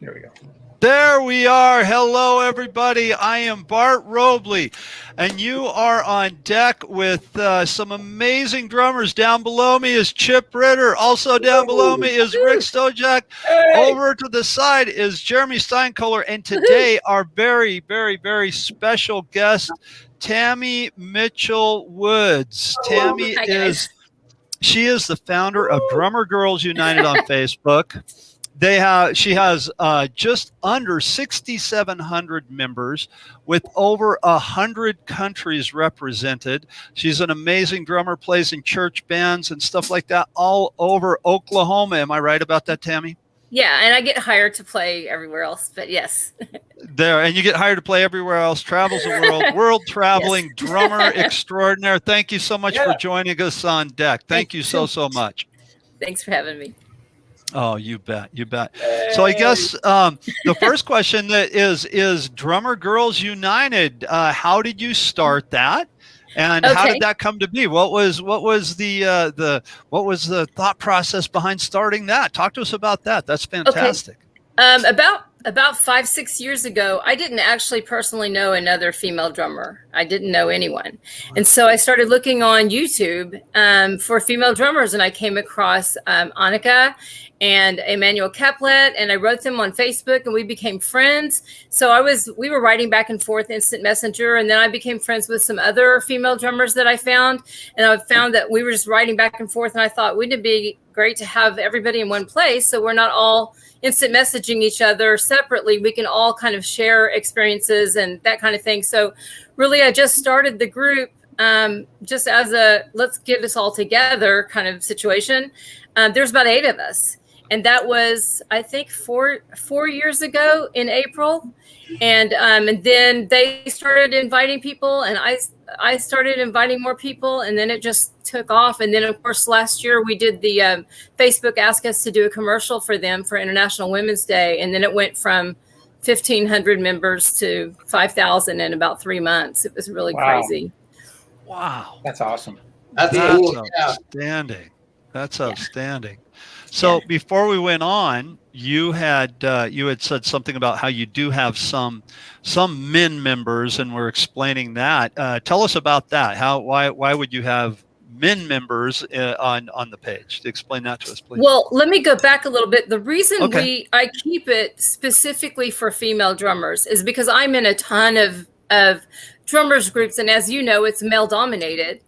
Here we go. There we are. Hello, everybody. I am Bart Robley, and you are on deck with some amazing drummers. Down below me is Chip Ritter. Also down below me is Rick Stojak. Hey! Over to the side is Jeremy Steinkohler, and today our very, very, very special guest, Tammy Mitchell Woods. Tammy she is the founder of Drummergirls United on Facebook. She has just under 6,700 members with over 100 countries represented. She's an amazing drummer, plays in church bands and stuff like that all over Oklahoma. Am I right about that, Tammy? Yeah, and I get hired to play everywhere else, but yes. There, and you get hired to play everywhere else, travels the world traveling yes. Drummer extraordinaire. Thank you so much for joining us on deck. Thank you so much. Thanks for having me. Oh, you bet. You bet. Hey. So I guess the first question that is Drummergirls United. How did you start that? And how did that come to be? What was the thought process behind starting that? Talk to us about that. That's fantastic. Okay. About 5-6 years ago, I didn't actually personally know another female drummer. I didn't know anyone. And so I started looking on YouTube for female drummers, and I came across Annika and Emmanuel Caplet, and I wrote them on Facebook, and we became friends. So we were writing back and forth instant messenger, and then I became friends with some other female drummers that I found, and I found that we were just writing back and forth, and I thought, wouldn't it be great to have everybody in one place so we're not all instant messaging each other separately. We can all kind of share experiences and that kind of thing. So really, I just started the group just as a let's get this all together kind of situation. There's about 8 of us. And that was, I think, four years ago in April. And then they started inviting people, and I started inviting more people, and then it just took off. And then, of course, last year we did the Facebook asked us to do a commercial for them for International Women's Day. And then it went from 1,500 members to 5,000 in about 3 months. It was really crazy. Wow. That's awesome. That's outstanding. That's outstanding. So before we went on, you had said something about how you do have some men members, and we're explaining that. Tell us about that. Why would you have men members on the page? Explain that to us, please. Well, let me go back a little bit. The reason I keep it specifically for female drummers is because I'm in a ton of drummers groups, and as you know, it's male dominated.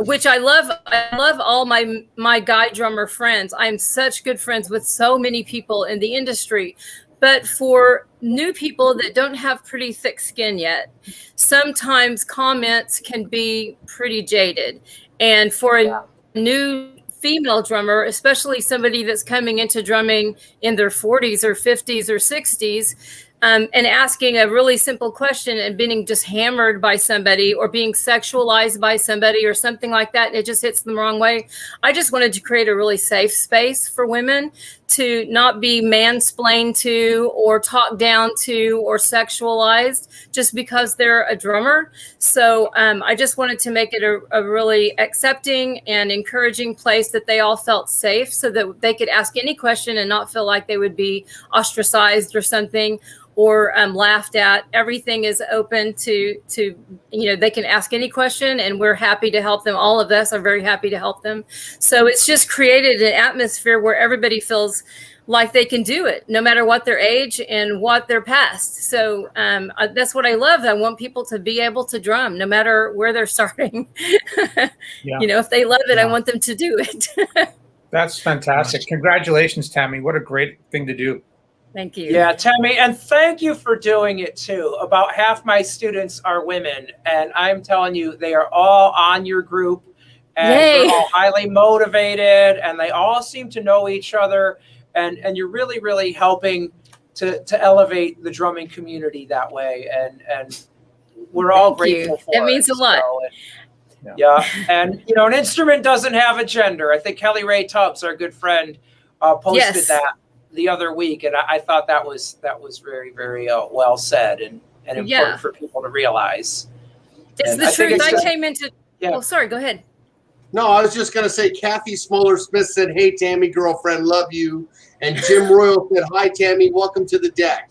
Which I love. I love all my guy drummer friends. I'm such good friends with so many people in the industry. But for new people that don't have pretty thick skin yet, sometimes comments can be pretty jaded. And for a new female drummer, especially somebody that's coming into drumming in their 40s or 50s or 60s, and asking a really simple question and being just hammered by somebody or being sexualized by somebody or something like that, and it just hits them the wrong way. I just wanted to create a really safe space for women to not be mansplained to or talked down to or sexualized just because they're a drummer. So I just wanted to make it a really accepting and encouraging place that they all felt safe so that they could ask any question and not feel like they would be ostracized or something or laughed at. Everything is open to they can ask any question, and we're happy to help them. All of us are very happy to help them. So it's just created an atmosphere where everybody feels like they can do it, no matter what their age and what their past. So that's what I love. I want people to be able to drum, no matter where they're starting. If they love it, I want them to do it. That's fantastic. Congratulations, Tammy. What a great thing to do. Thank you. Yeah, Tammy, and thank you for doing it too. About half my students are women, and I'm telling you, they are all on your group, and they're all highly motivated, and they all seem to know each other, and you're really, really helping to elevate the drumming community that way, and we're all grateful for it. It means a lot. So, and an instrument doesn't have a gender. I think Kelly Ray Tubbs, our good friend, posted that the other week, and I thought that was very, very well said and important for people to realize. It's the truth. I came into. Oh, sorry. Go ahead. No, I was just going to say Kathy Smoller-Smith said, hey, Tammy, girlfriend, love you. And Jim Royal said, hi, Tammy, welcome to the deck.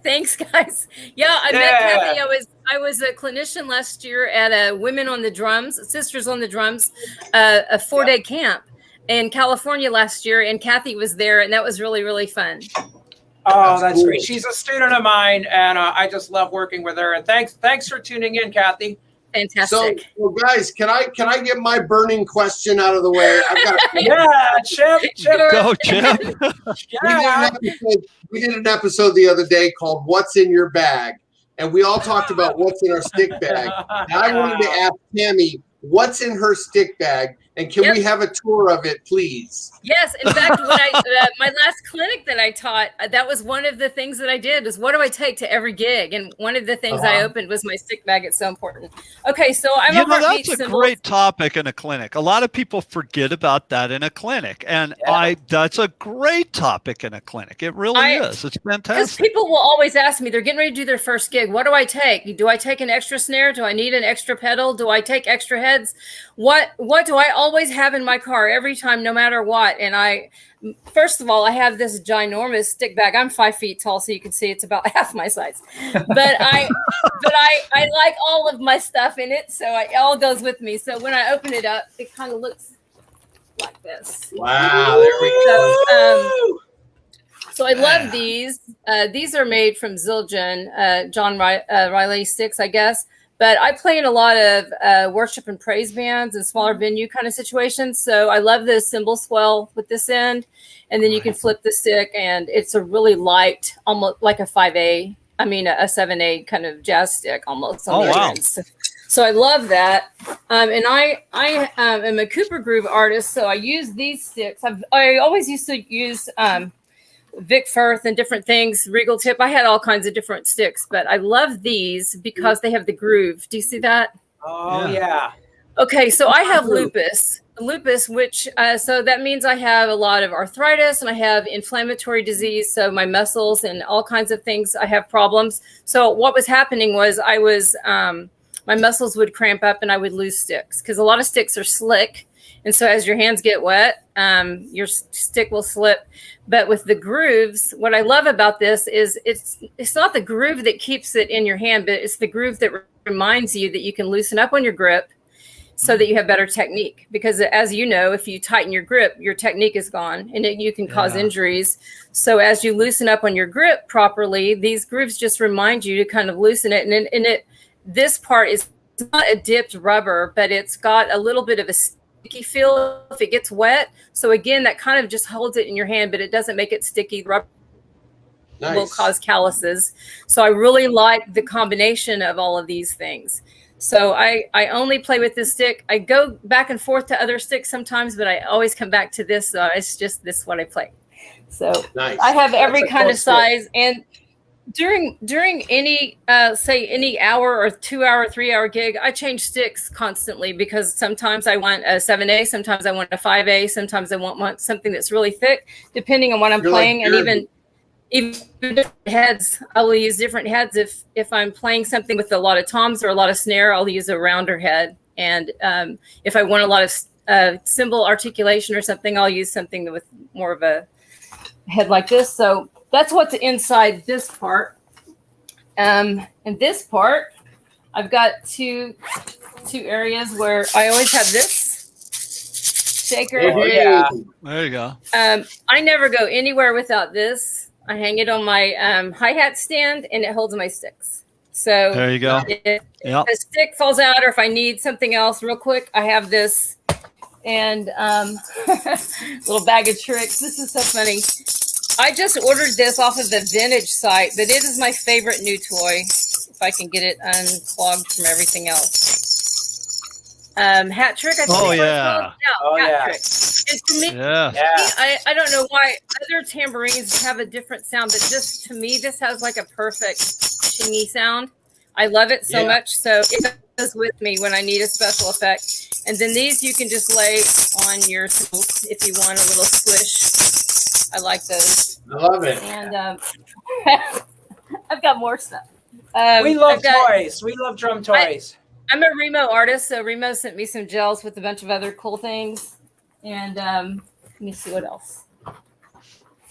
Thanks, guys. Yeah, I met Kathy. I was a clinician last year at a Women on the Drums, Sisters on the Drums, a 4-day camp in California last year, and Kathy was there, and that was really, really fun. Oh, that's great. She's a student of mine, and I just love working with her. And thanks for tuning in, Kathy. Fantastic. So guys, can I get my burning question out of the way? I've got Chip. Go, Chip. We did an episode the other day called "What's in Your Bag," and we all talked about what's in our stick bag. And I wanted to ask Tammy what's in her stick bag, and can we have a tour of it, please? Yes. In fact, when my last clinic that I taught, that was one of the things that I did is what do I take to every gig? And one of the things I opened was my stick bag. It's so important. Okay, so that's a great topic in a clinic. A lot of people forget about that in a clinic, and that's a great topic in a clinic. It really is. It's fantastic. Because people will always ask me, they're getting ready to do their first gig. What do I take? Do I take an extra snare? Do I need an extra pedal? Do I take extra heads? What do I always have in my car every time, no matter what? And first of all, I have this ginormous stick bag. I'm 5 feet tall, so you can see it's about half my size. But I like all of my stuff in it, so it all goes with me. So when I open it up, it kind of looks like this. Wow, there we go. So I love these. These are made from Zildjian, John Riley sticks, I guess. But I play in a lot of worship and praise bands and smaller venue kind of situations. So I love the cymbal swell with this end. And then you can flip the stick, and it's a really light, almost like a 5A. I mean, a 7A kind of jazz stick almost. On the ends. So I love that. And I am a Cooper Groove artist, so I use these sticks. I always used to use Vic Firth and different things, Regal Tip. I had all kinds of different sticks, but I love these because they have the groove. Do you see that? Oh, yeah. Okay, so I have lupus, which, so that means I have a lot of arthritis and I have inflammatory disease. So my muscles and all kinds of things, I have problems. So what was happening was my muscles would cramp up and I would lose sticks because a lot of sticks are slick. And so as your hands get wet, your stick will slip. But with the grooves, what I love about this is it's not the groove that keeps it in your hand, but it's the groove that reminds you that you can loosen up on your grip so that you have better technique. Because as you know, if you tighten your grip, your technique is gone and you can cause injuries. So as you loosen up on your grip properly, these grooves just remind you to kind of loosen it. And this part is not a dipped rubber, but it's got a little bit of a sticky feel if it gets wet. So again, that kind of just holds it in your hand, but it doesn't make it sticky. Rubber will cause calluses. So I really like the combination of all of these things. So I only play with this stick. I go back and forth to other sticks sometimes, but I always come back to this. So it's just this what I play. So I have every kind of size. And during any say any hour or 2 hour, 3 hour gig, I change sticks constantly because sometimes I want a 7A, sometimes I want a 5A, sometimes I want something that's really thick, depending on what I'm playing. And even different heads, I will use different heads. If I'm playing something with a lot of toms or a lot of snare, I'll use a rounder head. And if I want a lot of cymbal articulation or something, I'll use something with more of a head like this. So that's what's inside this part. And this part, I've got two areas where I always have this shaker. There you go. I never go anywhere without this. I hang it on my hi-hat stand, and it holds my sticks. So there you go. If the stick falls out, or if I need something else real quick, I have this. And little bag of tricks. This is so funny. I just ordered this off of the vintage site, but it is my favorite new toy. If I can get it unclogged from everything else. Hat trick. I think hat trick. And to me, I don't know why other tambourines have a different sound, but just to me, this has like a perfect chingy sound. I love it so much. So it goes with me when I need a special effect. And then these you can just lay on your cymbals if you want a little squish. I like those. I love it. And I've got more stuff. We love toys. We love drum toys. I'm a Remo artist, so Remo sent me some gels with a bunch of other cool things. And let me see what else.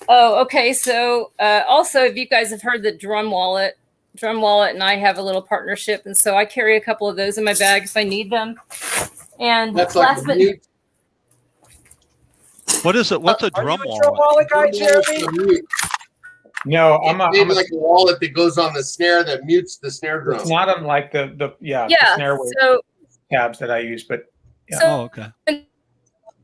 Oh, okay. So also, if you guys have heard the Drum Wallet and I have a little partnership, and so I carry a couple of those in my bag if I need them. And That's like what is it? What's a drum wallet guy, Jeremy? No, I'm like a wallet that goes on the snare that mutes the snare drum. It's not unlike the snare tabs that I use, but yeah. Oh, okay.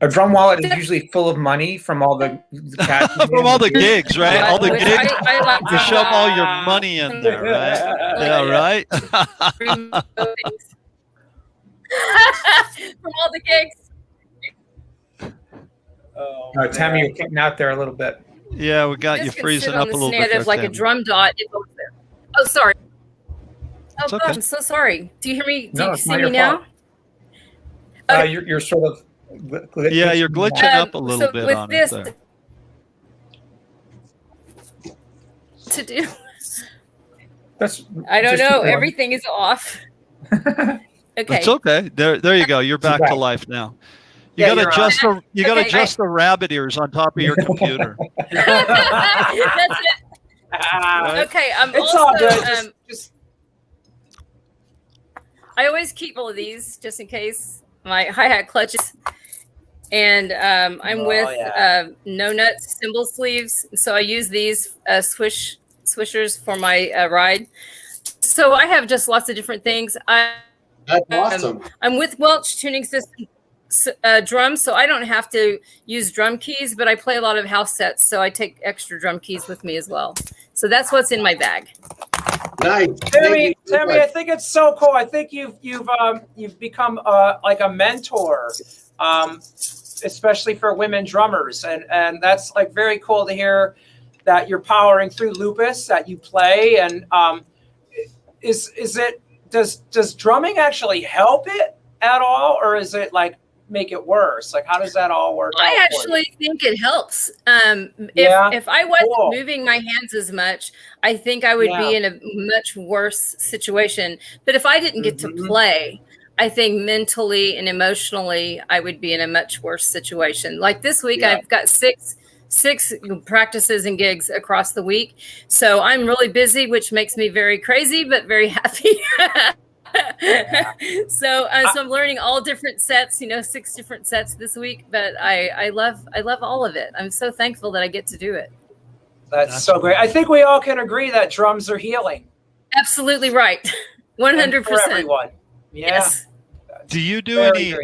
A drum wallet is usually full of money from all the cash from all the gigs, right? All the gigs. I like to shove all your money in there, right? Yeah, right. From all the gigs. Tammy, you're getting out there a little bit. Yeah, we got you freezing up a little bit. There, like a drum dot. Oh, sorry. Oh, okay. God, I'm so sorry. Do you hear me? Do you see me now? You're sort of. Yeah, you're glitching up a little bit on it there. To do. I don't know. Everything is off. Okay. It's okay. There you go. You're back to life now. You got to adjust the rabbit ears on top of your computer. That's it. Okay. It's all good. I always keep all of these just in case. My hi-hat clutches. And I'm with No Nuts cymbal sleeves. So I use these swishers for my ride. So I have just lots of different things. That's awesome. I'm with Welch Tuning System drums, so I don't have to use drum keys, but I play a lot of house sets, so I take extra drum keys with me as well. So that's what's in my bag. Nice, Tammy. I think it's so cool. I think you've become like a mentor, especially for women drummers, and that's like very cool to hear that you're powering through lupus, that you play, and does drumming actually help it at all, or is it like make it worse? Like, how does that all work? I actually think it helps. If I wasn't moving my hands as much, I think I would be in a much worse situation. But if I didn't get to play, I think mentally and emotionally, I would be in a much worse situation. Like this week, I've got six practices and gigs across the week. So I'm really busy, which makes me very crazy, but very happy. So I'm learning all different sets, 6 different sets this week, but I love all of it. I'm so thankful that I get to do it. That's so great. I think we all can agree that drums are healing. Absolutely right. 100%. For everyone. Yeah. Yes. Do you do any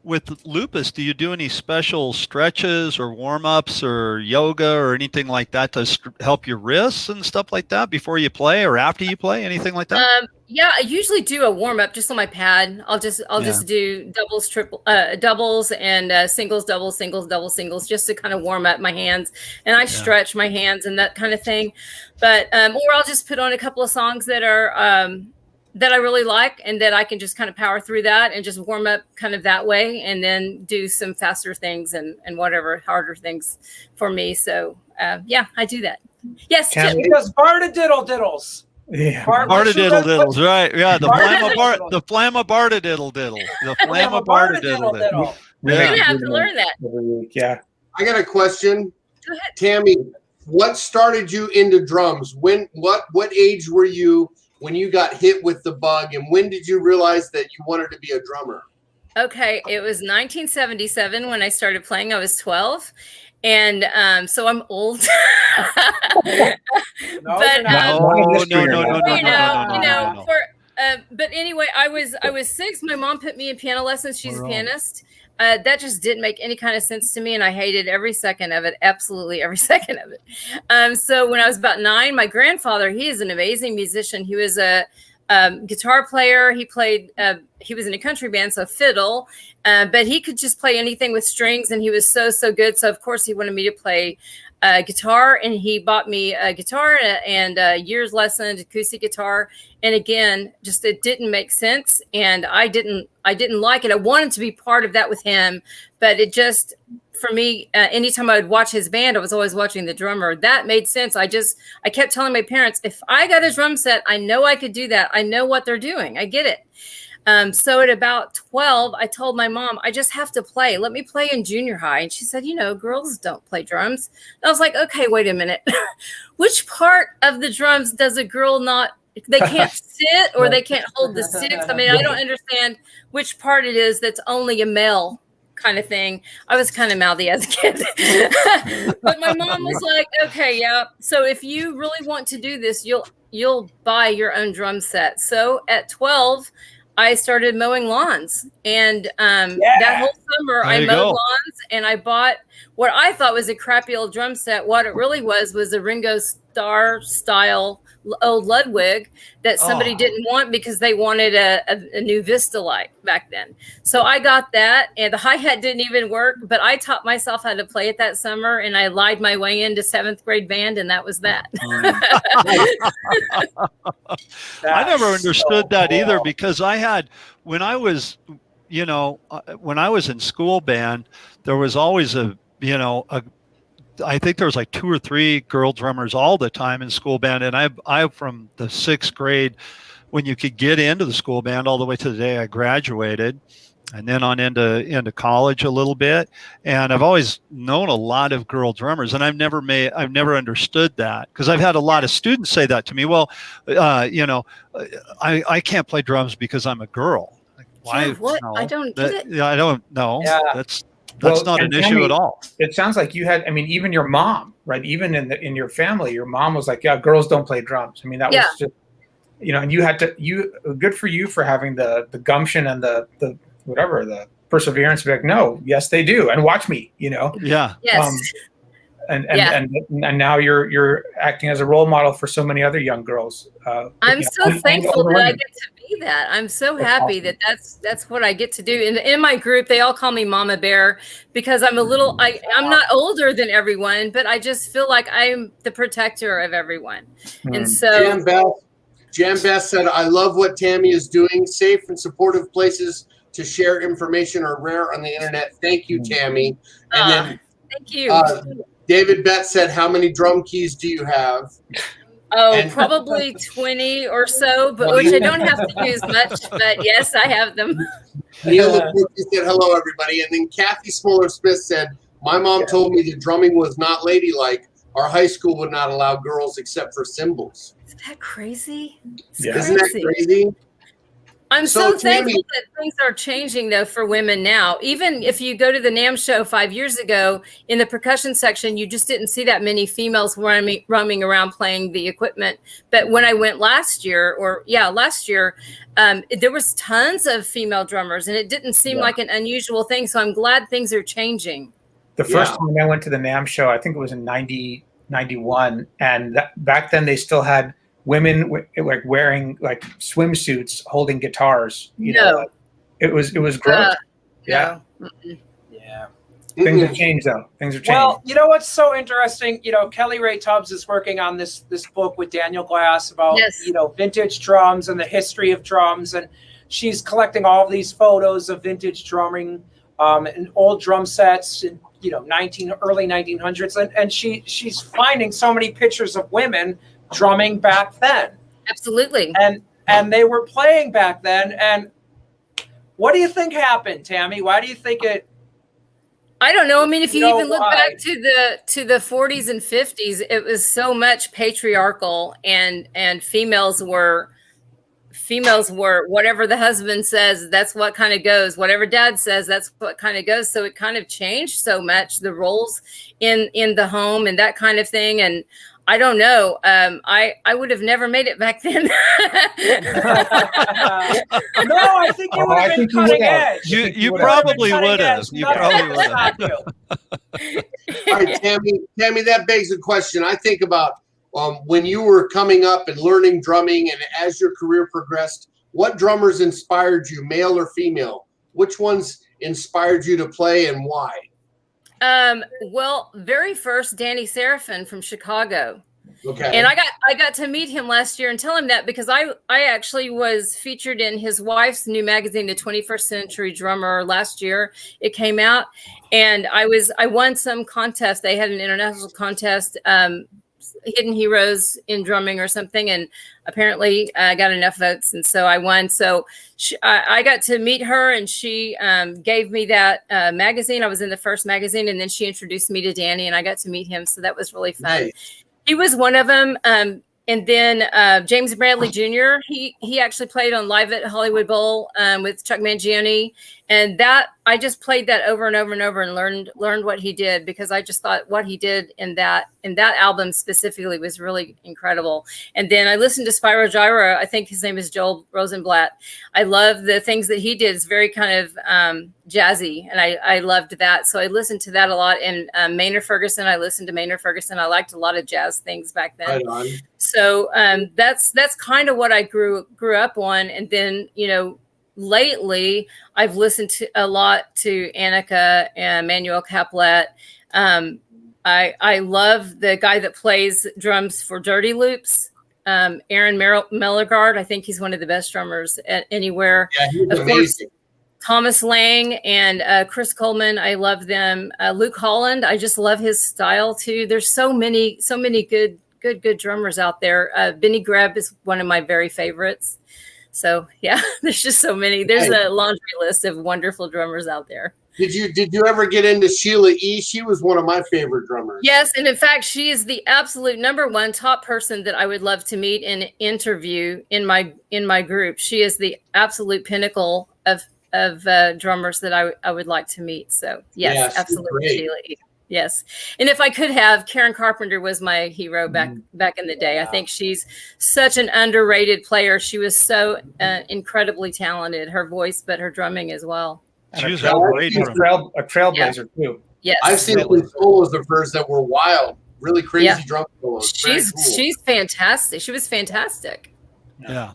with lupus? Do you do any special stretches or warm-ups or yoga or anything like that to help your wrists and stuff like that before you play or after you play? Anything like that? Yeah, I usually do a warm-up just on my pad. I'll just do doubles and singles, doubles, singles, doubles, singles, just to kind of warm up my hands. And I stretch my hands and that kind of thing. But or I'll just put on a couple of songs that are that I really like, and that I can just kind of power through that and just warm up kind of that way, and then do some faster things and whatever harder things for me. So I do that. Yes, he does Barda-diddle-diddles. Yeah, Barda-diddle-diddles, right? Yeah, the Flamma Barda-diddle-diddle. The Flamma Barda-diddle-diddle. We're gonna have to learn that every week. Yeah. I got a question. Go ahead. Tammy, what started you into drums? What age were you when you got hit with the bug, and when did you realize that you wanted to be a drummer? Okay, it was 1977 when I started playing. I was 12, and so I'm old. But anyway, I was 6. My mom put me in piano lessons. She's a pianist. That just didn't make any kind of sense to me, and I hated every second of it, absolutely every second of it. So when I was about 9, my grandfather, he is an amazing musician. He was a guitar player. He played, he was in a country band, so fiddle, but he could just play anything with strings, and he was so good. So of course he wanted me to play guitar, and he bought me a guitar and a year's lesson, acoustic guitar. And again, just it didn't make sense, and I didn't like it. I wanted to be part of that with him, but it just, for me, anytime I would watch his band, I was always watching the drummer. That made sense. I kept telling my parents, if I got a drum set, I know I could do that. I know what they're doing. I get it. So at about 12, I told my mom, I just have to play. Let me play in junior high. And she said, girls don't play drums. And I was like, okay, wait a minute. Which part of the drums does a girl not, they can't sit or they can't hold the sticks? I mean, I don't understand which part it is that's only a male kind of thing. I was kind of mouthy as a kid. But my mom was like, okay, yeah. So if you really want to do this, you'll buy your own drum set. So at 12, I started mowing lawns, and that whole summer I mowed lawns, and I bought what I thought was a crappy old drum set. What it really was a Ringo Starr style old Ludwig that somebody didn't want because they wanted a new Vista light back then. So I got that, and the hi-hat didn't even work, but I taught myself how to play it that summer, and I lied my way into 7th grade band, and that was that. I never understood that either, because I had, when I was in school band, there was always I think there was like 2 or 3 girl drummers all the time in school band. And I from the 6th grade, when you could get into the school band, all the way to the day I graduated, and then on into college a little bit. And I've always known a lot of girl drummers, and I've never understood that, because I've had a lot of students say that to me. Well, I can't play drums because I'm a girl. Like, why? What? No, I don't get it. Yeah, I don't know. Yeah. That's not an issue at all. It sounds like you had, even your mom, right? Even in your family, your mom was like, yeah, girls don't play drums. I mean, that was just, and you had to, good for you for having the gumption and the perseverance to be like, no, yes, they do. And watch me, Yeah. Yes. And now you're acting as a role model for so many other young girls. I'm so thankful that I get to be that. I'm so happy that that's what I get to do. In my group, they all call me Mama Bear, because I'm I'm not older than everyone, but I just feel like I'm the protector of everyone. And so Jan Beth said, I love what Tammy is doing. Safe and supportive places to share information are rare on the internet. Thank you, Tammy. And then thank you. David Betts said, how many drum keys do you have? Probably 20 or so, but which I don't have to use much, but yes, I have them. Neil LaPorte said, hello, everybody. And then Kathy Smoller-Smith said, my mom told me that drumming was not ladylike. Our high school would not allow girls except for cymbals. Isn't that crazy? Isn't that crazy? I'm so thankful that things are changing, though, for women now. Even if you go to the NAMM show 5 years ago, in the percussion section, you just didn't see that many females roaming around playing the equipment. But when I went last year, there was tons of female drummers, and it didn't seem like an unusual thing. So I'm glad things are changing. The first time I went to the NAMM show, I think it was in 91, and back then they still had women like wearing like swimsuits, holding guitars. It was gross. Yeah. Things have changed, though. Things have changed. Well, you know what's so interesting? Kelly Ray Tubbs is working on this book with Daniel Glass about vintage drums and the history of drums, and she's collecting all of these photos of vintage drumming and old drum sets in early 1900s, and she's finding so many pictures of women drumming back then. Absolutely. And they were playing back then. And what do you think happened, Tammy? Why do you think it? I don't know. I mean, if you even look back to the 40s and 50s, it was so much patriarchal, and females were whatever the husband says, that's what kind of goes. Whatever dad says, that's what kind of goes. So it kind of changed so much, the roles in the home and that kind of thing. And I don't know. I would have never made it back then. No, I think you would have been cutting edge. You probably would have. You probably would have. All right, Tammy, that begs the question. I think about when you were coming up and learning drumming, and as your career progressed, what drummers inspired you, male or female? Which ones inspired you to play, and why? Well, very first, Danny Seraphin from Chicago. Okay. And I got to meet him last year and tell him that, because I actually was featured in his wife's new magazine, The 21st Century Drummer, last year. It came out, and I won some contest. They had an international contest hidden heroes in drumming or something, and apparently I got enough votes, and so I won. So I got to meet her, and she gave me that magazine. I was in the first magazine, and then she introduced me to Danny, and I got to meet him. So that was really fun. Nice. He was one of them. And then James Bradley Jr., he actually played on Live at Hollywood Bowl with Chuck Mangione. And that I just played that over and over and over and learned what he did, because I just thought what he did in that album specifically was really incredible. And then I listened to Spyro Gyra. I think his name is Joel Rosenblatt. I love the things that he did. It's very kind of jazzy, and I loved that. So I listened to that a lot. And Maynard Ferguson, I listened to Maynard Ferguson. I liked a lot of jazz things back then. Right on. So that's kind of what I grew up on. And then, lately I've listened to a lot to Annika and Manuel Caplet. I love the guy that plays drums for Dirty Loops, Aaron Mellegard. I think he's one of the best drummers anywhere. Yeah, he's of amazing. course, Thomas Lang and Chris Coleman. I love them. Luke Holland. I just love his style too. There's so many good drummers out there. Benny Greb is one of my very favorites. So yeah, there's just so many. There's a laundry list of wonderful drummers out there. Did you ever get into Sheila E? She was one of my favorite drummers. Yes, and in fact, she is the absolute #1 top person that I would love to meet and interview in my group. She is the absolute pinnacle of drummers that I would like to meet. So yes, absolutely, Sheila E. Yes. And if I could have, Karen Carpenter was my hero back in the day. I think she's such an underrated player. She was so incredibly talented, her voice, but her drumming as well. She was a trailblazer too. Yes. I've seen some solos of hers that were wild, really crazy drum solos. She's fantastic. She was fantastic. Yeah.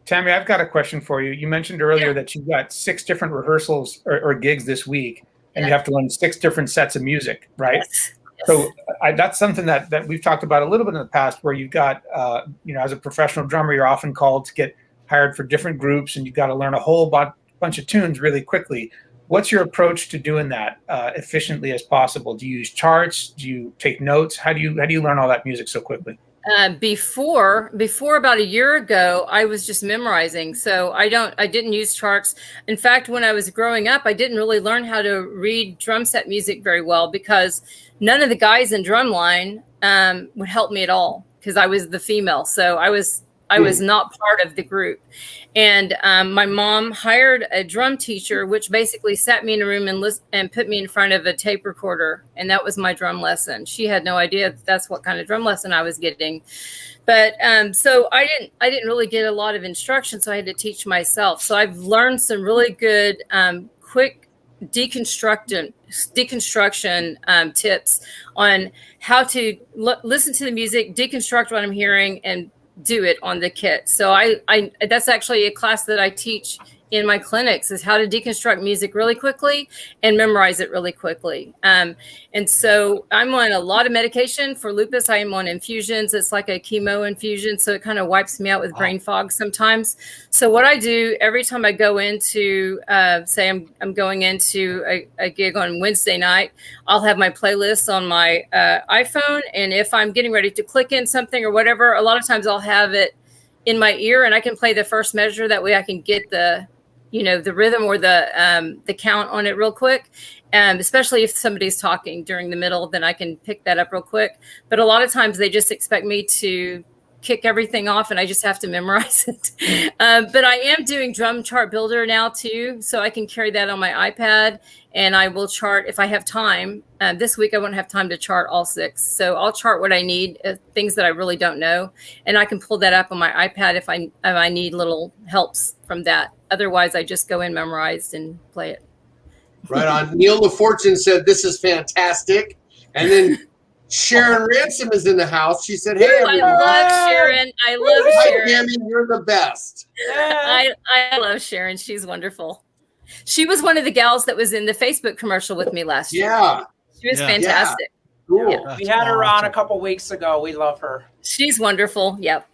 Tammy, I've got a question for you. You mentioned earlier that you've got 6 different rehearsals or gigs this week. And you have to learn 6 different sets of music, right? Yes. So that's something that we've talked about a little bit in the past, where you've got, as a professional drummer, you're often called to get hired for different groups, and you've got to learn a whole bunch of tunes really quickly. What's your approach to doing that efficiently as possible? Do you use charts? Do you take notes? How do you learn all that music so quickly? Before about a year ago, I was just memorizing. So I didn't use charts. In fact, when I was growing up, I didn't really learn how to read drum set music very well, because none of the guys in drumline would help me at all, because I was the female. So I was not part of the group. And my mom hired a drum teacher, which basically sat me in a room and put me in front of a tape recorder. And that was my drum lesson. She had no idea that's what kind of drum lesson I was getting. But so I didn't really get a lot of instruction. So I had to teach myself. So I've learned some really good, quick deconstruction tips on how to listen to the music, deconstruct what I'm hearing, and do it on the kit. So I that's actually a class that I teach in my clinics, is how to deconstruct music really quickly and memorize it really quickly. And so I'm on a lot of medication for lupus. I am on infusions. It's like a chemo infusion. So it kind of wipes me out with brain fog sometimes. So what I do every time I go into, say I'm going into a gig on Wednesday night, I'll have my playlist on my iPhone. And if I'm getting ready to click in something or whatever, a lot of times I'll have it in my ear and I can play the first measure. That way I can get the rhythm or the count on it real quick. Especially if somebody's talking during the middle, then I can pick that up real quick. But a lot of times they just expect me to kick everything off and I just have to memorize it. But I am doing Drum Chart Builder now too. So I can carry that on my iPad and I will chart if I have time. This week I won't have time to chart all 6. So I'll chart what I need, things that I really don't know. And I can pull that up on my iPad if I need little helps from that. Otherwise I just go in memorized and play it. Right on. Neil LaFortune said, "This is fantastic." And then Sharon Ransom is in the house. She said, "Hey, everyone." I love Sharon. Hi, Tammy. You're the best. I love Sharon. She's wonderful. She was one of the gals that was in the Facebook commercial with me last year. Yeah. She was fantastic. Yeah. Cool. Yeah. We had her on a couple weeks ago. We love her. She's wonderful. Yep.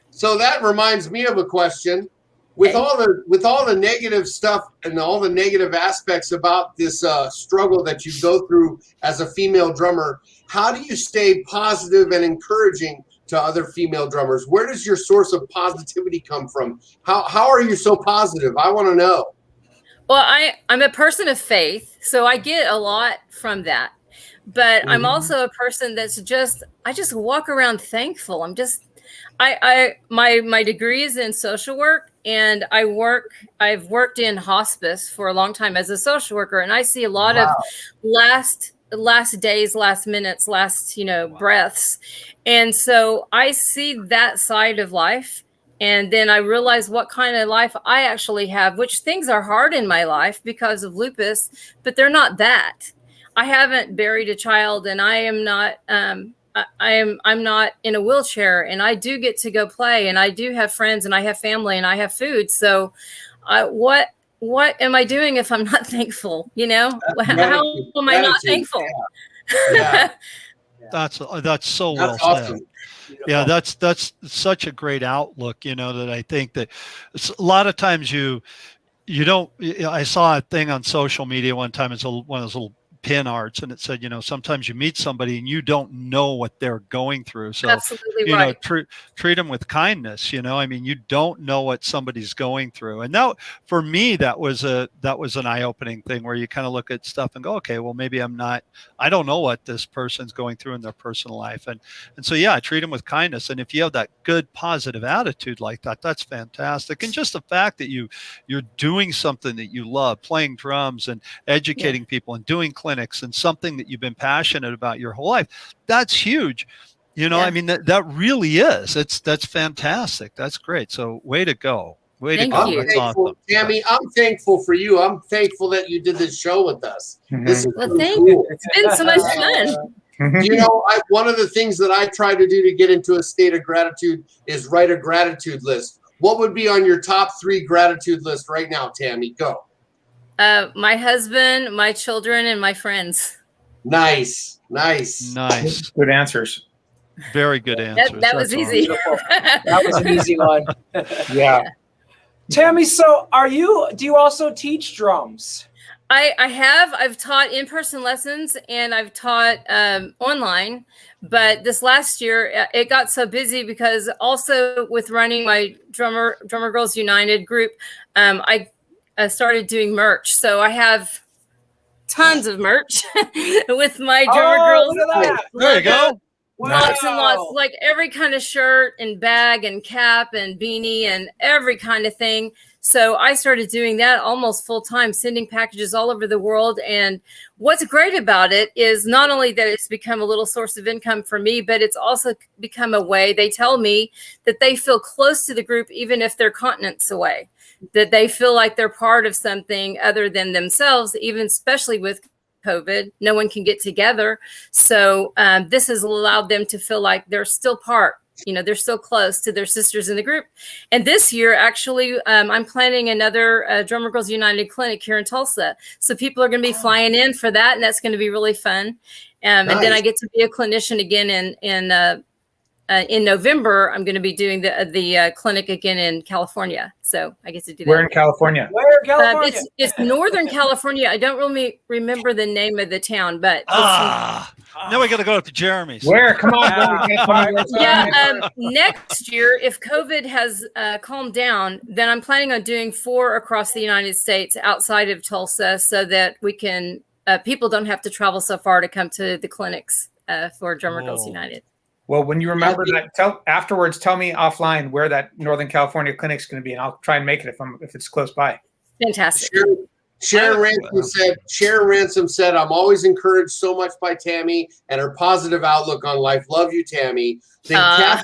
So that reminds me of a question. With all the negative stuff and all the negative aspects about this struggle that you go through as a female drummer, how do you stay positive and encouraging to other female drummers? Where does your source of positivity come from? How are you so positive? I want to know. Well, I'm a person of faith, so I get a lot from that. But I'm also a person that's I just walk around thankful. My degree is in social work, and I've worked in hospice for a long time as a social worker, and I see a lot of last days, last minutes, last breaths. And so I see that side of life. And then I realize what kind of life I actually have, which things are hard in my life because of lupus, but they're not that. I haven't buried a child, and I am not, I'm not in a wheelchair, and I do get to go play, and I do have friends, and I have family, and I have food. So what am I doing if I'm not thankful? How am I not thankful? Yeah. That's so well awesome. said. Yeah, that's such a great outlook, that I think that a lot of times you don't. I saw a thing on social media one time. It's one of those little pin arts, and it said, sometimes you meet somebody and you don't know what they're going through. So, absolutely right. Treat them with kindness. You don't know what somebody's going through. And that, for me, that was an eye-opening thing where you kind of look at stuff and go, okay, well, maybe I don't know what this person's going through in their personal life. And so, yeah, treat them with kindness. And if you have that good, positive attitude like that, that's fantastic. And just the fact that you're doing something that you love, playing drums and educating people and doing clinics and something that you've been passionate about your whole life, that's huge. I mean, that really is. That's fantastic. That's great. So way to go. Thank you. That's awesome. Tammy, I'm thankful for you. I'm thankful that you did this show with us. This is thank you. It's been so much fun. One of the things that I try to do to get into a state of gratitude is write a gratitude list. What would be on your top 3 gratitude list right now, Tammy? Go. My husband, my children, and my friends. Nice. Good answers. Very good answers. That was easy. That was an easy one. Yeah. Tammy, so do you also teach drums? I've taught in-person lessons, and I've taught online, but this last year it got so busy because also with running my Drummergirls United group, I started doing merch. So I have tons of merch with my Drummergirls. Look at that. There you go. Lots and lots, like every kind of shirt and bag and cap and beanie and every kind of thing. So I started doing that almost full time, sending packages all over the world. And what's great about it is not only that it's become a little source of income for me, but it's also become a way. They tell me that they feel close to the group, even if they're continents away, that they feel like they're part of something other than themselves, even especially with COVID, no one can get together. So this has allowed them to feel like they're still part, they're still close to their sisters in the group. And this year, actually, I'm planning another Drummergirls United clinic here in Tulsa. So people are going to be flying in for that, and that's going to be really fun. Nice. And then I get to be a clinician again in November. I'm going to be doing the clinic again in California. So I get to do that. Where in California? Where in California? It's Northern California. I don't really remember the name of the town, but now we got to go up to Jeremy's. Where? Come on. Next year, if COVID has calmed down, then I'm planning on doing 4 across the United States outside of Tulsa, so that we can people don't have to travel so far to come to the clinics for Drummergirls United. Well, when you remember that, tell me offline where that Northern California clinic's going to be, and I'll try and make it if it's close by. Fantastic. Sharon Ransom said, I'm always encouraged so much by Tammy and her positive outlook on life. Love you, Tammy. Then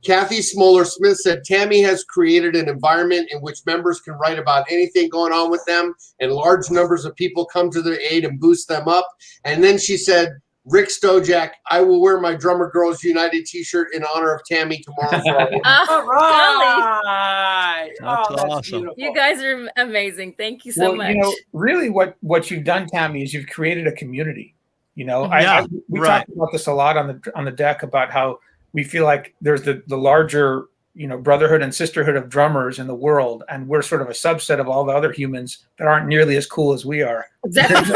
Kathy Smoller Smith said, Tammy has created an environment in which members can write about anything going on with them, and large numbers of people come to their aid and boost them up. And then she said, Rick Stojak, I will wear my Drummergirls United t-shirt in honor of Tammy tomorrow. All right. That's awesome. Beautiful. You guys are amazing. Thank you so much. Really what you've done, Tammy, is you've created a community. We talked about this a lot on the deck about how we feel like there's the larger brotherhood and sisterhood of drummers in the world, and we're sort of a subset of all the other humans that aren't nearly as cool as we are. Exactly.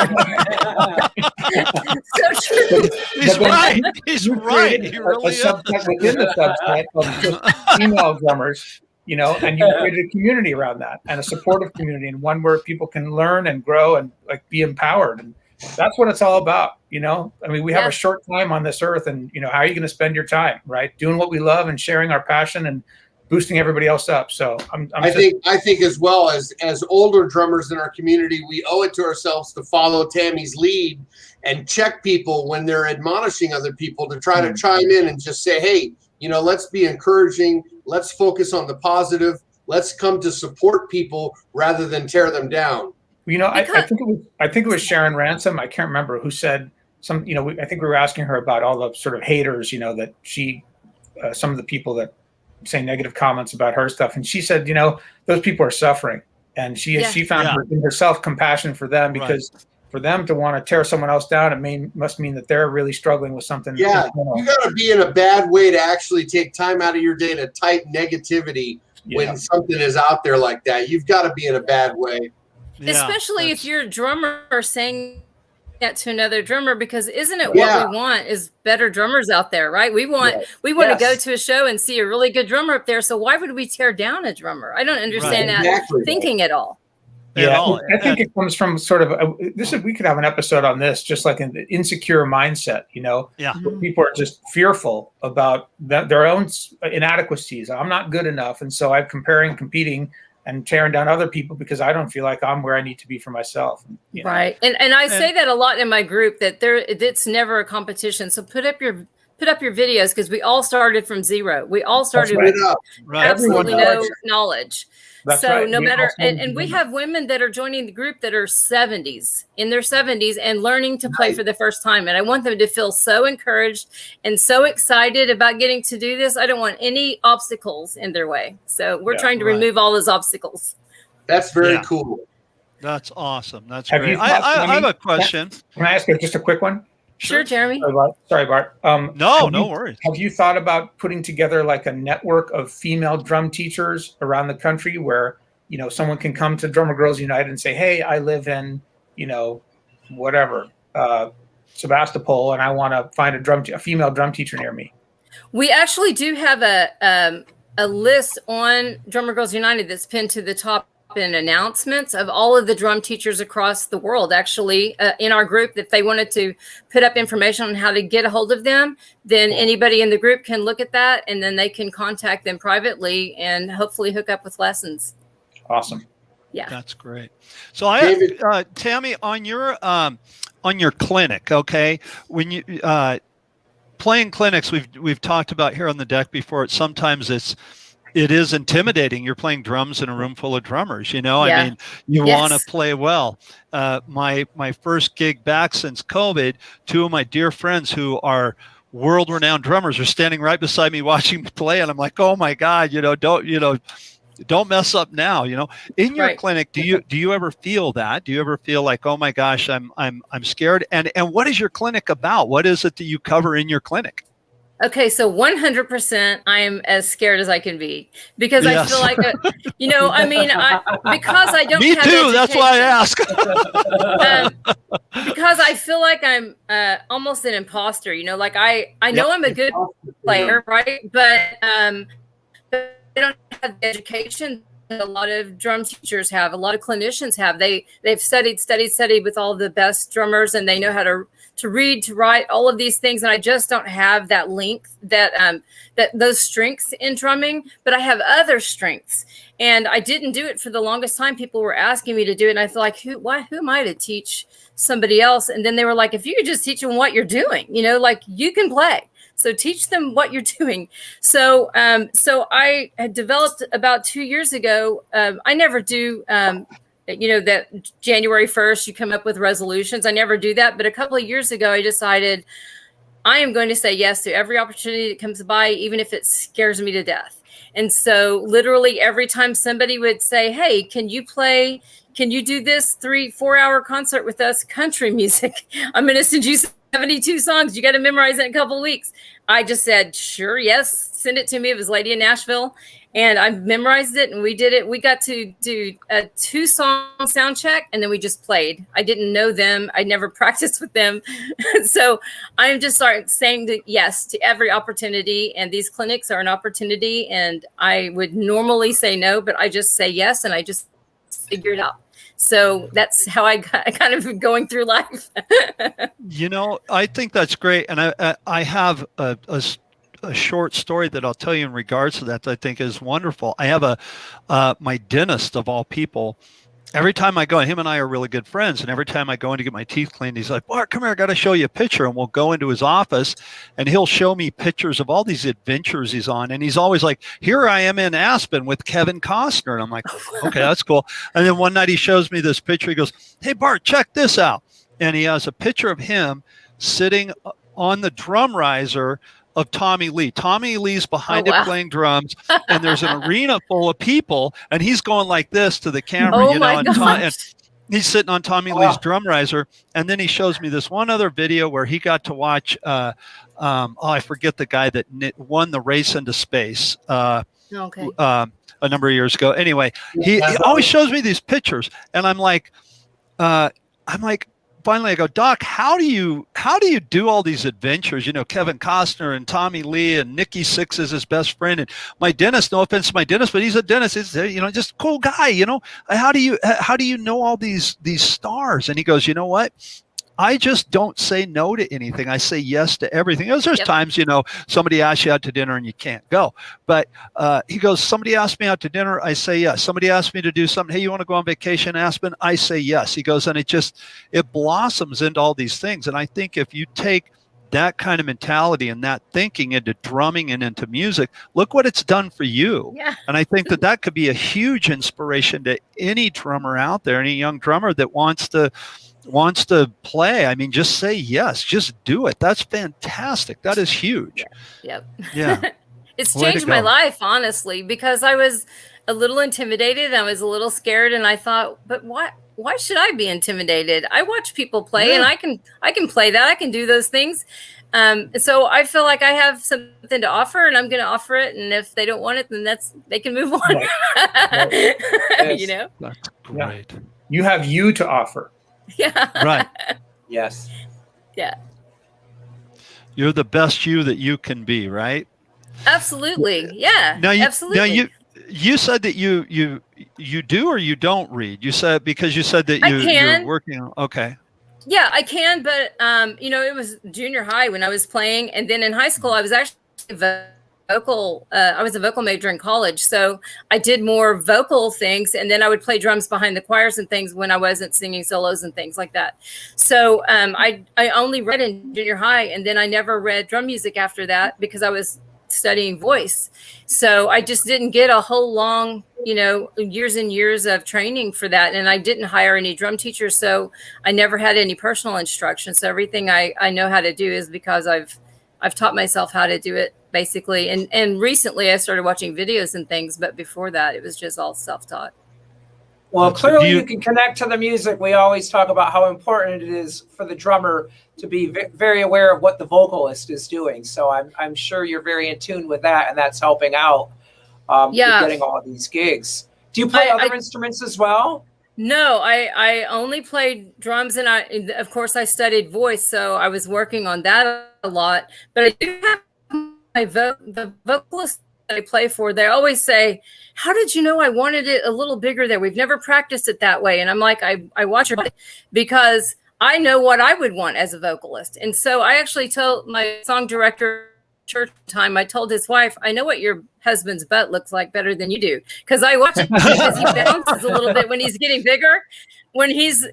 So true. He's right. He's right. He really is. Subset within the subset of just female drummers, and you created a community around that, and a supportive community, and one where people can learn and grow and like be empowered. And that's what it's all about. I mean, we have a short time on this earth, and how are you going to spend your time, right? Doing what we love and sharing our passion and boosting everybody else up. So I think as well as older drummers in our community, we owe it to ourselves to follow Tammy's lead and check people when they're admonishing other people, to try to chime in and just say, hey, let's be encouraging. Let's focus on the positive. Let's come to support people rather than tear them down. I think it was Sharon Ransom. I can't remember who said I think we were asking her about all the sort of haters, that she, some of the people that say negative comments about her stuff. And she said, those people are suffering. And she found in herself compassion for them, because for them to want to tear someone else down, must mean that they're really struggling with something. Yeah, you got to be in a bad way to actually take time out of your day to type negativity when something is out there like that. You've got to be in a bad way. Yeah, especially if you're a drummer saying that to another drummer, because isn't it what we want is better drummers out there, right? We want to go to a show and see a really good drummer up there. So why would we tear down a drummer? I don't understand that thinking at all. Yeah, I think it comes from sort of we could have an episode on this, just like an insecure mindset, people are just fearful about their own inadequacies. I'm not good enough. And so I'm competing and tearing down other people because I don't feel like I'm where I need to be for myself. Right. And I say that a lot in my group, that it's never a competition. So put up your videos, because we all started from zero. We all started with absolutely no knowledge. That's so right. no matter, and we have women that are joining the group that are in their 70s and learning to play for the first time. And I want them to feel so encouraged and so excited about getting to do this. I don't want any obstacles in their way. So we're trying to remove all those obstacles. That's very cool. That's awesome. That's great. I have a question. Can I ask you just a quick one? Sure, Jeremy. Sorry, Bart. No worries. Have you thought about putting together like a network of female drum teachers around the country where, someone can come to Drummergirls United and say, hey, I live in, Sebastopol, and I want to find a female drum teacher near me? We actually do have a list on Drummergirls United that's pinned to the top in announcements of all of the drum teachers across the world, actually, in our group. If they wanted to put up information on how to get a hold of them, then anybody in the group can look at that, and then they can contact them privately and hopefully hook up with lessons. Awesome. Yeah, that's great. So I have, Tammy, on your clinic, okay, when you playing clinics, we've talked about here on the deck before. Sometimes it is intimidating. You're playing drums in a room full of drummers, I mean, you want to play well. My first gig back since COVID, two of my dear friends who are world-renowned drummers are standing right beside me watching me play, and I'm like, oh my God, don't mess up now. In your clinic, do you ever feel that? Do you ever feel like, oh my gosh, I'm scared? And what is your clinic about? What is it that you cover in your clinic? Okay, so 100%, I am as scared as I can be, because I feel like, because I don't have education. That's why I ask. Because I feel like I'm almost an imposter, like I know I'm a good player, right? But I don't have the education that a lot of drum teachers have, a lot of clinicians have. They've studied with all the best drummers, and they know how to read, to write, all of these things. And I just don't have that length, that those strengths in drumming, but I have other strengths. And I didn't do it for the longest time. People were asking me to do it. And I feel like, who am I to teach somebody else? And then they were like, if you could just teach them what you're doing, like you can play. So teach them what you're doing. So I had developed about 2 years ago. I never do, that January 1st, you come up with resolutions. I never do that. But a couple of years ago, I decided I am going to say yes to every opportunity that comes by, even if it scares me to death. And so literally every time somebody would say, hey, can you do this 3-4 hour concert with us, country music? I'm going to send you some 72 songs. You got to memorize it in a couple of weeks. I just said, sure, yes, send it to me. It was Lady in Nashville. And I memorized it and we did it. We got to do a 2-song sound check and then we just played. I didn't know them. I never practiced with them. So I'm just saying yes to every opportunity. And these clinics are an opportunity. And I would normally say no, but I just say yes. And I just figure it out. So that's how I kind of going through life. I think that's great. And I have a short story that I'll tell you in regards to that I think is wonderful. I have my dentist of all people. Every time I go, and him and I are really good friends, and every time I go in to get my teeth cleaned, he's like, Bart, come here, I got to show you a picture. And we'll go into his office, and he'll show me pictures of all these adventures he's on. And he's always like, here I am in Aspen with Kevin Costner. And I'm like, okay, that's cool. And then one night he shows me this picture. He goes, hey, Bart, check this out. And he has a picture of him sitting on the drum riser of Tommy Lee. Tommy Lee's behind it playing drums, and there's an arena full of people, and he's going like this to the camera, and he's sitting on Tommy Lee's drum riser. And then he shows me this one other video where he got to watch, I forget the guy that won the race into space a number of years ago. Anyway, he always shows me these pictures, and I'm like, finally I go, Doc, how do you do all these adventures? Kevin Costner and Tommy Lee and Nikki Sixx is his best friend. And my dentist, no offense to my dentist, but he's a dentist. He's, just a cool guy, how do you know all these stars? And he goes, you know what? I just don't say no to anything. I say yes to everything. There's times, somebody asks you out to dinner and you can't go. But he goes, somebody asked me out to dinner, I say yes. Somebody asked me to do something, hey, you want to go on vacation, Aspen? I say yes. He goes, and it blossoms into all these things. And I think if you take that kind of mentality and that thinking into drumming and into music, look what it's done for you. Yeah. And I think that could be a huge inspiration to any drummer out there, any young drummer that wants to play. I mean, just say yes, just do it. That's fantastic. That is huge. Yep. Yeah. It's changed my life, honestly, because I was a little intimidated. I was a little scared, and I thought, but why should I be intimidated? I watch people play and I can play that. I can do those things. So I feel like I have something to offer, and I'm going to offer it. And if they don't want it, then they can move on. Right. Yes. That's great. Yeah. You have you to offer. Yeah. Right. Yes. Yeah. You're the best you that you can be, right? Absolutely. Yeah. Absolutely. Now you said that you do or you don't read. You said that you're working on. Okay. Yeah, I can, but it was junior high when I was playing, and then in high school I was actually vocal. I was a vocal major in college, so I did more vocal things, and then I would play drums behind the choirs and things when I wasn't singing solos and things like that. So I only read in junior high, and then I never read drum music after that because I was studying voice. So I just didn't get a whole long, years and years of training for that. And I didn't hire any drum teachers. So I never had any personal instruction. So everything I know how to do is because I've taught myself how to do it, basically. And recently I started watching videos and things, but before that it was just all self-taught. Well, clearly you can connect to the music. We always talk about how important it is for the drummer to be very aware of what the vocalist is doing. So I'm sure you're very in tune with that, and that's helping out with getting all of these gigs. Do you play other instruments as well? No, I only played drums, and of course I studied voice, so I was working on that a lot. But I do have the vocalist I play for, they always say, how did you know I wanted it a little bigger there? We've never practiced it that way. And I'm like, I watch it because I know what I would want as a vocalist. And so I actually told my song director church time, I told his wife, I know what your husband's butt looks like better than you do. Because I watch it because he bounces a little bit when he's getting bigger. When he's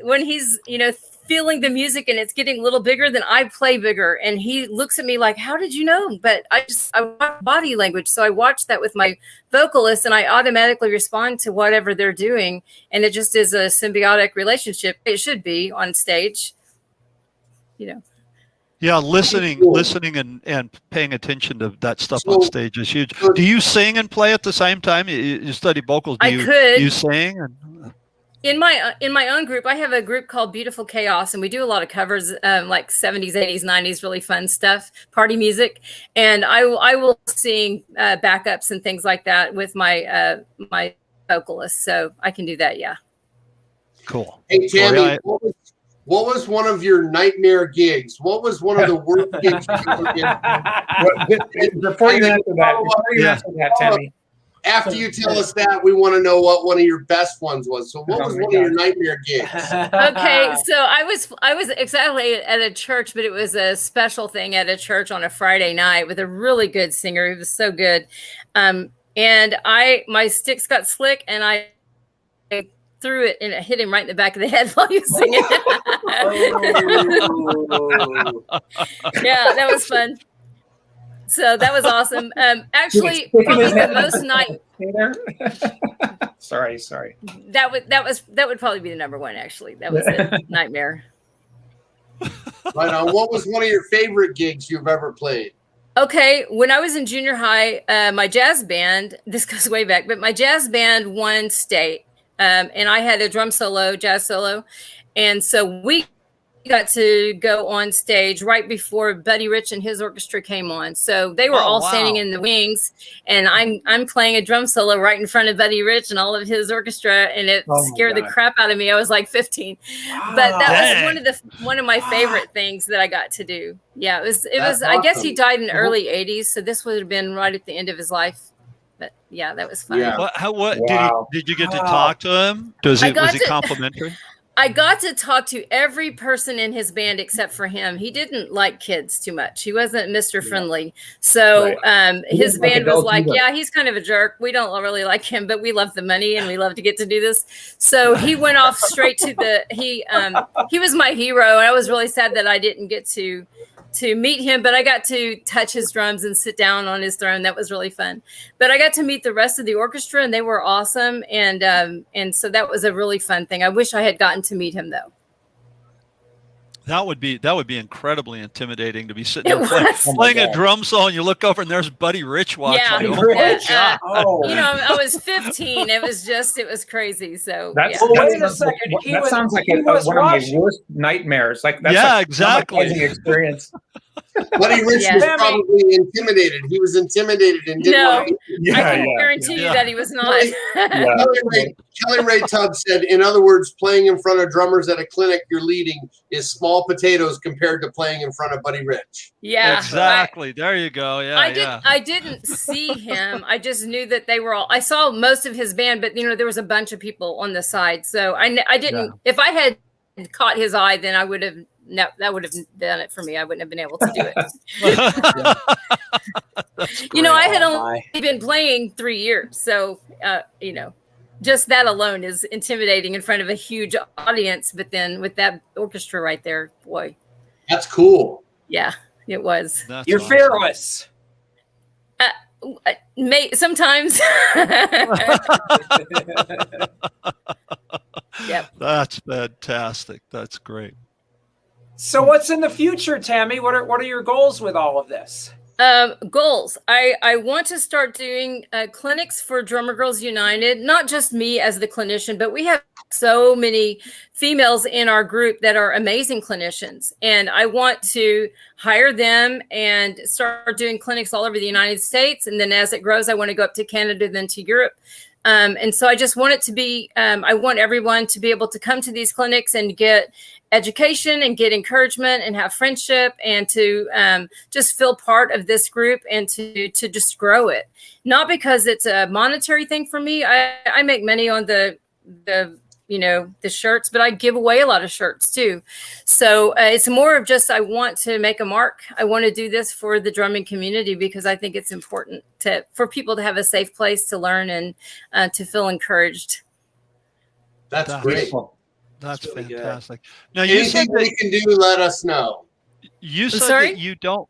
feeling the music and it's getting a little bigger, then I play bigger. And he looks at me like, how did you know? But I watch body language. So I watch that with my vocalist and I automatically respond to whatever they're doing. And it just is a symbiotic relationship. It should be on stage, Yeah, listening and paying attention to that stuff on stage is huge. Do you sing and play at the same time? You study vocals. Do you sing? in my own group, I have a group called Beautiful Chaos, and we do a lot of covers, like 70s, 80s, 90s, really fun stuff, party music. And I will sing backups and things like that with my my vocalist, so I can do that. Yeah. Cool. Hey, Tammy, what was one of your nightmare gigs? What was one of the worst gigs you ever did? Before you answer that, Tammy. After you tell us that, we want to know what one of your best ones was. So what was one of your nightmare gigs? Okay, so I was exactly at a church, but it was a special thing at a church on a Friday night with a really good singer. He was so good. And my sticks got slick, and I threw it, and it hit him right in the back of the head while he was singing. Yeah, that was fun. So that was awesome. Actually, probably the most night. Sorry. That would probably be the number one. Actually, that was a nightmare. Right on. What was one of your favorite gigs you've ever played? Okay, when I was in junior high, my jazz band. This goes way back, but my jazz band won state, and I had a jazz solo, and so we got to go on stage right before Buddy Rich and his orchestra came on. So they were all standing in the wings, and I'm playing a drum solo right in front of Buddy Rich and all of his orchestra, and it scared the crap out of me. I was like 15, but that was one of my favorite things that I got to do. Yeah, it was. Awesome. I guess he died in the early '80s, so this would have been right at the end of his life. But yeah, that was fun. Yeah. Did you get to talk to him? Was he complimentary? I got to talk to every person in his band except for him. He didn't like kids too much. He wasn't Mr. Friendly. So his band was like, yeah, he's kind of a jerk. We don't really like him, but we love the money and we love to get to do this. So he went off straight to he was my hero. And I was really sad that I didn't get to meet him, but I got to touch his drums and sit down on his throne. That was really fun. But I got to meet the rest of the orchestra, and they were awesome. And so that was a really fun thing. I wish I had gotten to meet him though. That would be incredibly intimidating to be sitting there playing a drum solo, and you look over and there's Buddy Rich watching. Yeah, I was 15. It was crazy. So wait a second. That sounds like one of my worst nightmares. Like that's exactly experience. Buddy Rich was probably intimidated. He was intimidated and didn't want to. I can guarantee you that he was not. Kelly Ray Tubbs said, in other words, playing in front of drummers at a clinic you're leading is small potatoes compared to playing in front of Buddy Rich. Yeah, exactly. There you go. Yeah, I didn't see him. I just knew that they were all. I saw most of his band, but there was a bunch of people on the side. So I didn't. Yeah. If I had caught his eye, then I would have. No, that would have done it for me. I wouldn't have been able to do it. I had only been playing 3 years. So, just that alone is intimidating in front of a huge audience. But then with that orchestra right there, boy. That's cool. Yeah, it was. You're awesome. Fearless. Sometimes. Yep. That's fantastic. That's great. So what's in the future, Tammy? What are your goals with all of this? Goals. I want to start doing clinics for Drummergirls United, not just me as the clinician, but we have so many females in our group that are amazing clinicians. And I want to hire them and start doing clinics all over the United States. And then as it grows, I want to go up to Canada, then to Europe. And so I just want it to be, I want everyone to be able to come to these clinics and get education and get encouragement and have friendship and to just feel part of this group and to just grow it. Not because it's a monetary thing for me. I make money on the shirts, but I give away a lot of shirts too. So it's more of just, I want to make a mark. I want to do this for the drumming community because I think it's important for people to have a safe place to learn and to feel encouraged. That's great. That's really fantastic. Good. Now, anything we can do, let us know. You said that you don't.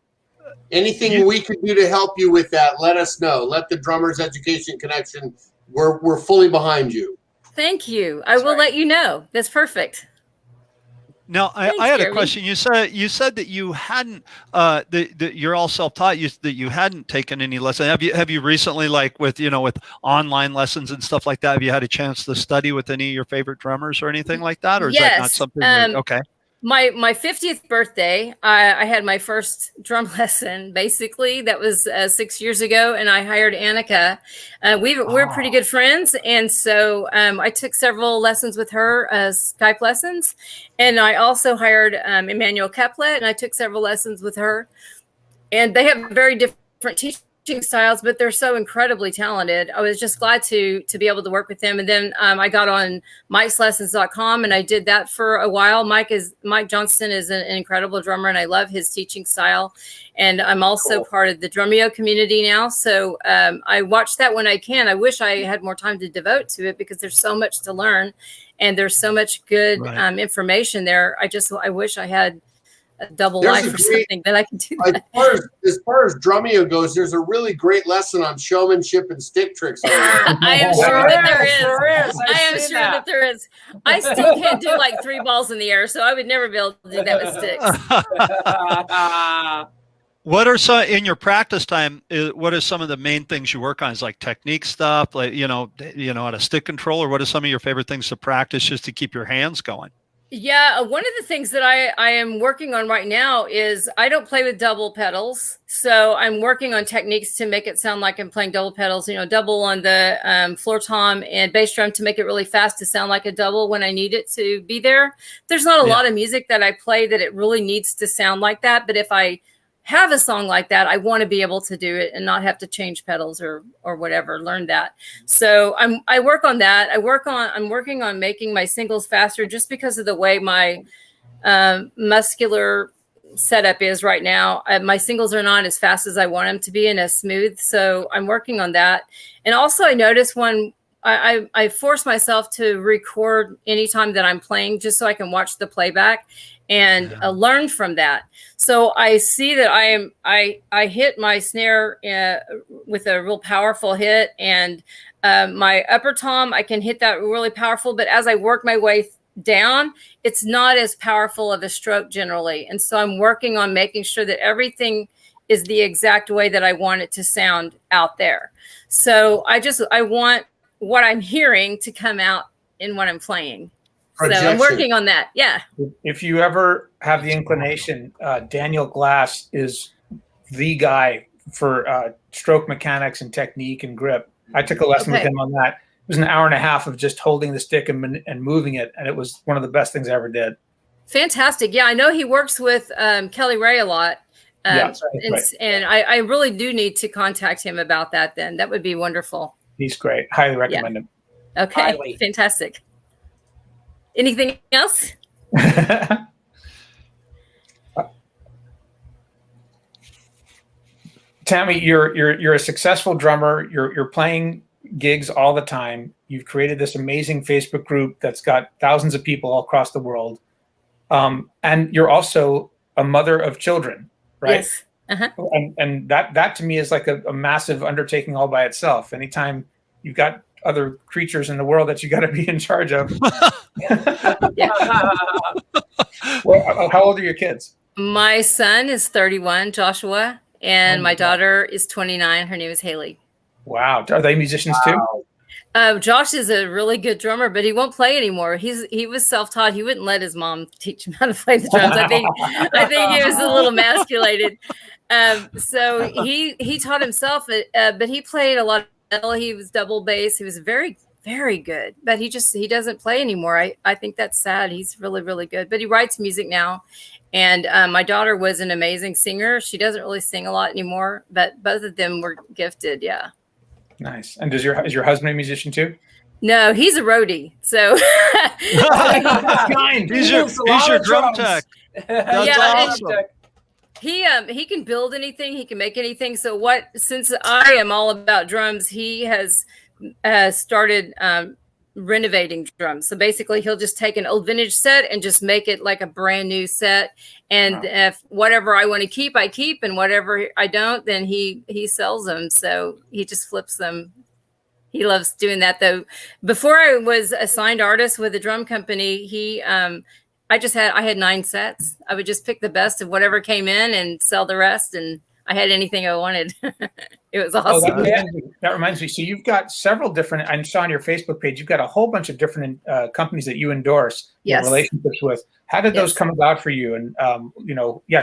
Anything we can do to help you with that, let us know. Let the Drummers Education Connection. We're fully behind you. Thank you. I will let you know. That's perfect. Now, Thanks, I had a Jeremy. question. You said that you hadn't that you're all self-taught. That you hadn't taken any lesson. Have you recently, like with with online lessons and stuff like that? Have you had a chance to study with any of your favorite drummers or anything like that, or is that not something? Okay. My 50th birthday, I had my first drum lesson. Basically, that was 6 years ago, and I hired Annika. We're pretty good friends, and so I took several lessons with her, Skype lessons, and I also hired Emmanuel Caplet, and I took several lessons with her. And they have very different teaching styles, but they're so incredibly talented. I was just glad to be able to work with them. And then I got on Mike'sLessons.com, and I did that for a while. Mike Johnston is an incredible drummer, and I love his teaching style. And I'm also part of the Drumeo community now. So I watch that when I can. I wish I had more time to devote to it because there's so much to learn, and there's so much good information there. I wish I had a double life or something that I can do that. As far as Drumeo goes, there's a really great lesson on showmanship and stick tricks. I am sure that there is. I am sure that there is. I still can't do like 3 balls in the air, so I would never be able to do that with sticks. What are some in your practice time? What are some of the main things you work on? Is like technique stuff, like on a stick controller. What are some of your favorite things to practice just to keep your hands going? Yeah, one of the things that I am working on right now is I don't play with double pedals. So I'm working on techniques to make it sound like I'm playing double pedals, double on the floor tom and bass drum to make it really fast to sound like a double when I need it to be there. There's not a lot of music that I play that it really needs to sound like that. But if I have a song like that, I want to be able to do it and not have to change pedals or whatever, learn that. So I work on that. I'm working on making my singles faster just because of the way my muscular setup is right now. My singles are not as fast as I want them to be and as smooth. So I'm working on that. And also I notice when I force myself to record anytime that I'm playing just so I can watch the playback and learn from that. So I see that I hit my snare with a real powerful hit, and my upper tom, I can hit that really powerful. But as I work my way down, it's not as powerful of a stroke generally. And so I'm working on making sure that everything is the exact way that I want it to sound out there. So I want what I'm hearing to come out in what I'm playing. Projection. So I'm working on that. Yeah. If you ever have the inclination, Daniel Glass is the guy for stroke mechanics and technique and grip. I took a lesson with him on that. It was an hour and a half of just holding the stick and moving it. And it was one of the best things I ever did. Fantastic. Yeah. I know he works with Kelly Ray a lot. Right. And I really do need to contact him about that then. That would be wonderful. He's great. Highly recommend him. Okay. Highly. Fantastic. Anything else? Tammy, you're a successful drummer. You're playing gigs all the time. You've created this amazing Facebook group that's got thousands of people all across the world. And you're also a mother of children, right? Yes. Uh-huh. And that to me is like a massive undertaking all by itself. Anytime you've got other creatures in the world that you got to be in charge of. Well, how old are your kids? My son is 31, Joshua, and my daughter is 29. Her name is Haley. Wow. Are they musicians too? Josh is a really good drummer, but he won't play anymore. He was self-taught. He wouldn't let his mom teach him how to play the drums. I think he was a little emasculated. So he taught himself, but he played a lot of metal. He was double bass. He was very, very good, but he doesn't play anymore. I think that's sad. He's really, really good, but he writes music now. And my daughter was an amazing singer. She doesn't really sing a lot anymore, but both of them were gifted. Yeah. Nice. And is your husband a musician too? No, he's a roadie. So he's your drum tech. That's awesome. He can build anything. He can make anything. So since I am all about drums, he has started renovating drums. So basically he'll just take an old vintage set and just make it like a brand new set. And if whatever I want to keep, I keep, and whatever I don't, then he sells them. So he just flips them. He loves doing that though. Before I was a signed artist with a drum company, he I had 9 sets. I would just pick the best of whatever came in and sell the rest, and I had anything I wanted. It was awesome. Oh, that reminds me. So you've got several different, I saw on your Facebook page, you've got a whole bunch of different companies that you endorse, Yes. relationships with. How did those come about for you? And,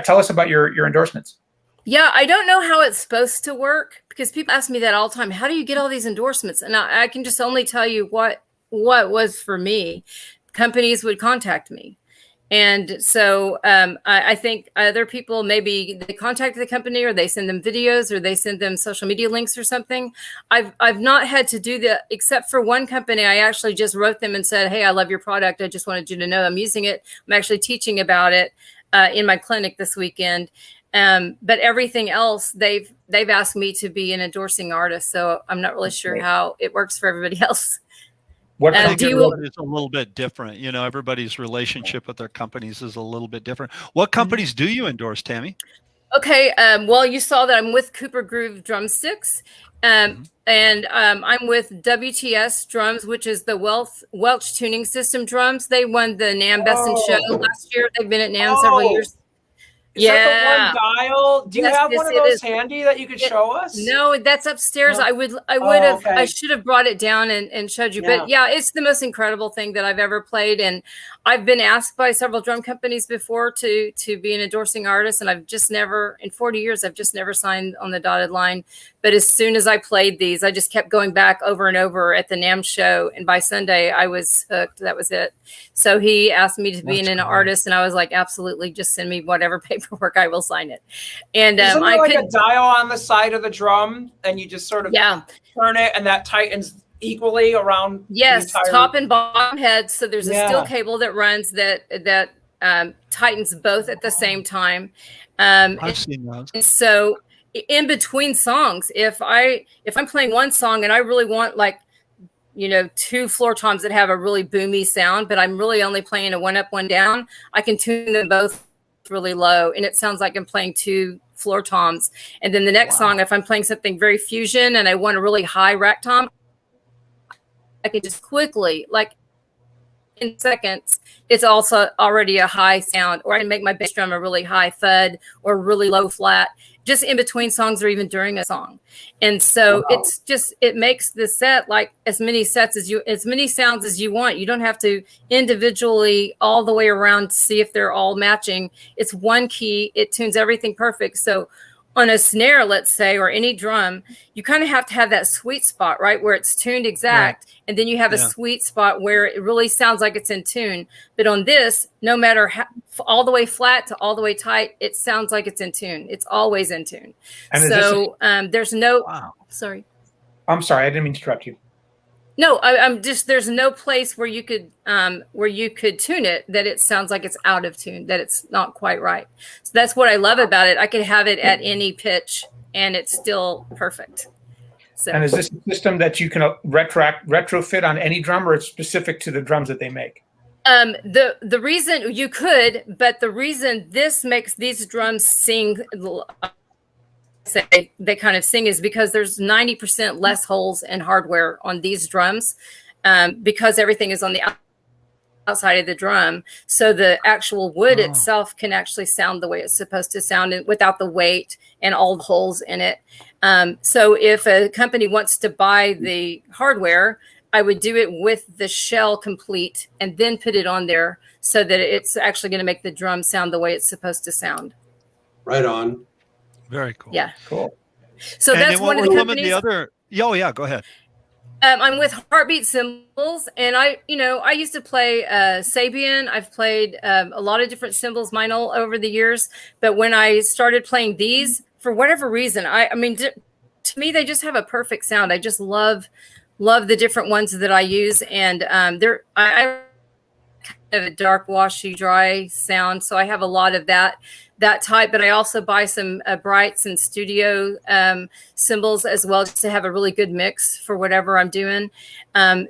tell us about your endorsements. Yeah, I don't know how it's supposed to work, because people ask me that all the time. How do you get all these endorsements? And I can just only tell you what was for me. Companies would contact me. And so I think other people, maybe they contact the company, or they send them videos, or they send them social media links or something. I've not had to do that, except for one company. I actually just wrote them and said, hey, I love your product. I just wanted you to know I'm using it. I'm actually teaching about it in my clinic this weekend. But everything else, they've asked me to be an endorsing artist. So I'm not really sure how it works for everybody else. What everybody's a little bit different. Everybody's relationship with their companies is a little bit different. What companies do you endorse, Tammy? Okay. Well, you saw that I'm with Cooper Groove Drumsticks. And I'm with WTS Drums, which is the Welch Tuning System drums. They won the NAMM Best in Show last year. They've been at NAMM several years. Is that the one dial? Do you have one of those handy that you could show us? No, that's upstairs. No. I should have brought it down and showed you. Yeah. But yeah, it's the most incredible thing that I've ever played. And I've been asked by several drum companies before to be an endorsing artist. And I've just never, in 40 years, I've just never signed on the dotted line. But as soon as I played these, I just kept going back over and over at the NAMM show. And by Sunday, I was hooked. That was it. So he asked me to be an artist. And I was like, absolutely, just send me whatever paperwork, I will sign it. And isn't there like a dial on the side of the drum, and you just sort of turn it, and that tightens equally around? Yes, top and bottom head. So there's a steel cable that runs that tightens both at the same time. I've seen those. So in between songs, if I'm playing one song and I really want 2 floor toms that have a really boomy sound, but I'm really only playing a 1 up, 1 down, I can tune them both really low, and it sounds like I'm playing 2 floor toms. And then the next song, if I'm playing something very fusion and I want a really high rack tom, I can just quickly, in seconds, it's also already a high sound. Or I can make my bass drum a really high thud or really low flat, just in between songs or even during a song. And so it's just, it makes the set as many sounds as you want. You don't have to individually all the way around to see if they're all matching. It's one key. It tunes everything perfect. So on a snare, let's say, or any drum, you kind of have to have that sweet spot, right? Where it's tuned exact. Yeah. And then you have a sweet spot where it really sounds like it's in tune. But on this, no matter how, all the way flat to all the way tight, it sounds like it's in tune. It's always in tune. And so there's no, sorry. I'm sorry. I didn't mean to interrupt you. No, I'm just, there's no place where you could tune it that it sounds like it's out of tune, that it's not quite right. So that's what I love about it. I could have it at any pitch and it's still perfect. So. And is this a system that you can retrofit on any drum, or it's specific to the drums that they make? The reason you could, but the reason this makes these drums sing, say they kind of sing, is because there's 90% less holes in hardware on these drums, because everything is on the outside of the drum. So the actual wood itself can actually sound the way it's supposed to sound, and without the weight and all the holes in it. So if a company wants to buy the hardware, I would do it with the shell complete and then put it on there so that it's actually going to make the drum sound the way it's supposed to sound. Right on. Very cool. Yeah. Cool. So that's one of the companies. Go ahead. I'm with Heartbeat Cymbals, and I used to play Sabian. I've played a lot of different cymbals, Meinl, over the years. But when I started playing these, for whatever reason, I mean, to me, they just have a perfect sound. I just love the different ones that I use, and I have a dark, washy, dry sound, so I have a lot of that type. But I also buy some brights and studio cymbals as well, just to have a really good mix for whatever I'm doing. A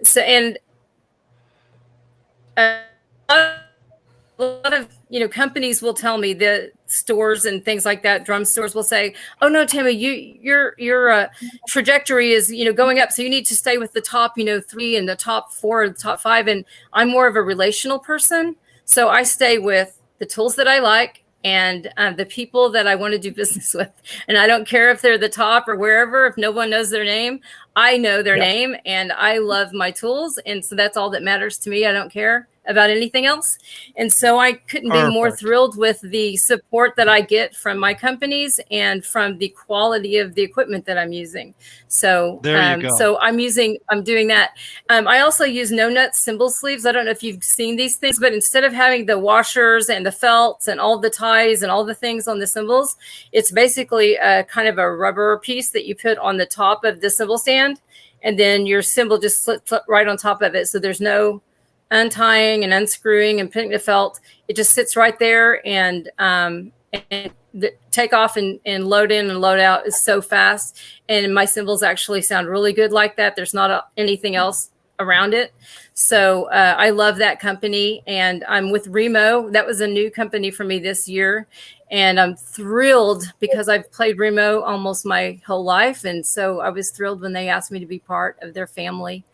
lot of companies will tell me, the stores and things like that, drum stores will say, "Oh no, Tammy, your trajectory is going up, so you need to stay with the top 3 and the top 4, the top 5." And I'm more of a relational person, So I stay with the tools that I like and the people that I want to do business with. And I don't care if they're the top or wherever, if no one knows their name, I know their name and I love my tools. And so that's all that matters to me. I don't care about anything else. And so I couldn't be more thrilled with the support that I get from my companies and from the quality of the equipment that I'm using. So there you go. So I'm doing that. I also use no nut cymbal sleeves. I don't know if you've seen these things, but instead of having the washers and the felts and all the ties and all the things on the cymbals, it's basically a kind of a rubber piece that you put on the top of the cymbal stand, and then your cymbal just slips right on top of it. So there's no untying and unscrewing and putting the felt. It just sits right there, and the take off and load in and load out is so fast. And my cymbals actually sound really good like that. There's not anything else around it. So I love that company, and I'm with Remo. That was a new company for me this year, and I'm thrilled because I've played Remo almost my whole life, and so I was thrilled when they asked me to be part of their family.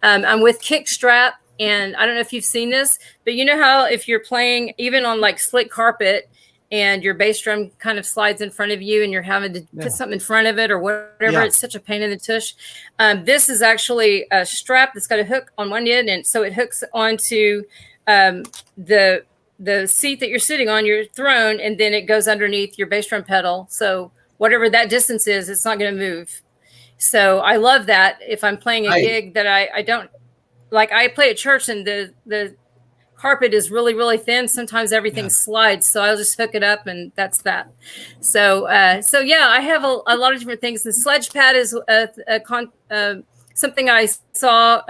I'm with Kickstrap, and I don't know if you've seen this, but you know how if you're playing even on like slick carpet and your bass drum kind of slides in front of you and you're having to put something in front of it or whatever, it's such a pain in the tush. This is actually a strap that's got a hook on one end, and so it hooks onto the seat that you're sitting on, your throne, and then it goes underneath your bass drum pedal. So whatever that distance is, it's not going to move. So I love that. If I'm playing a gig that I don't like, I play at church and the carpet is really, really thin. Sometimes everything slides. So I'll just hook it up, and that's that. So yeah, I have a lot of different things. The Sledge Pad is something I saw.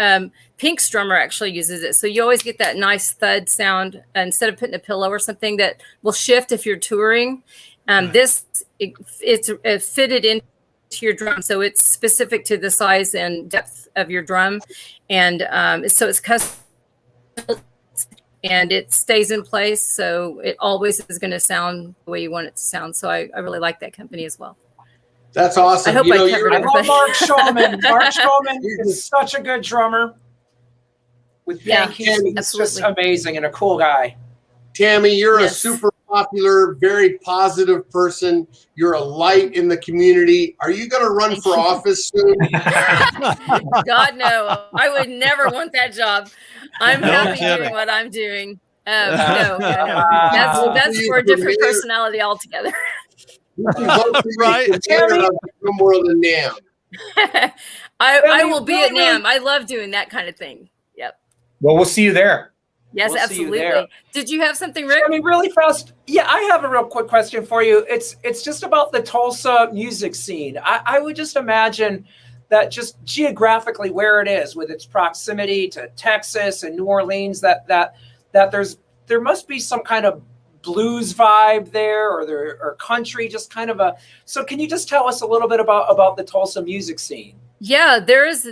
Pink's drummer actually uses it. So you always get that nice thud sound instead of putting a pillow or something that will shift if you're touring. It's fitted into your drum. So it's specific to the size and depth of your drum. And so it's custom, and it stays in place. So it always is going to sound the way you want it to sound. So I really like that company as well. That's awesome. I hope I covered I everybody. love Mark Shulman. Mark Shulman is such a good drummer. With he's just amazing and a cool guy. Tammy, you're a super popular, very positive person. You're a light in the community. Are you going to run for office soon? God, no. I would never want that job. I'm happy doing what I'm doing. No. That's for a different personality altogether. Right. World in NAMM. I will be at NAMM. I love doing that kind of thing. Yep. Well, we'll see you there. Yes, we'll absolutely. Did you have something, Rick? I mean, really fast. Yeah, I have a real quick question for you. It's just about the Tulsa music scene. I would just imagine that just geographically where it is, with its proximity to Texas and New Orleans, that there must be some kind of blues vibe there, or country, just kind of a. So can you just tell us a little bit about the Tulsa music scene? Yeah, there is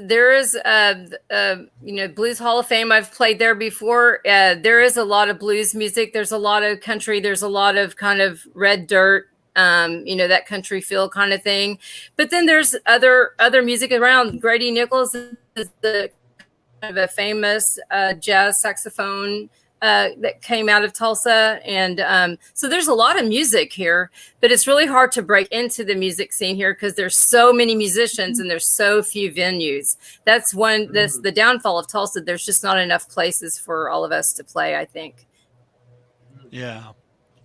Blues Hall of Fame. I've played there before. There is a lot of blues music. There's a lot of country. There's a lot of kind of red dirt, that country feel kind of thing. But then there's other music around. Grady Nichols is the kind of a famous jazz saxophone that came out of Tulsa. And so there's a lot of music here, but it's really hard to break into the music scene here because there's so many musicians and there's so few venues. That's the downfall of Tulsa. There's just not enough places for all of us to play, I think. Yeah.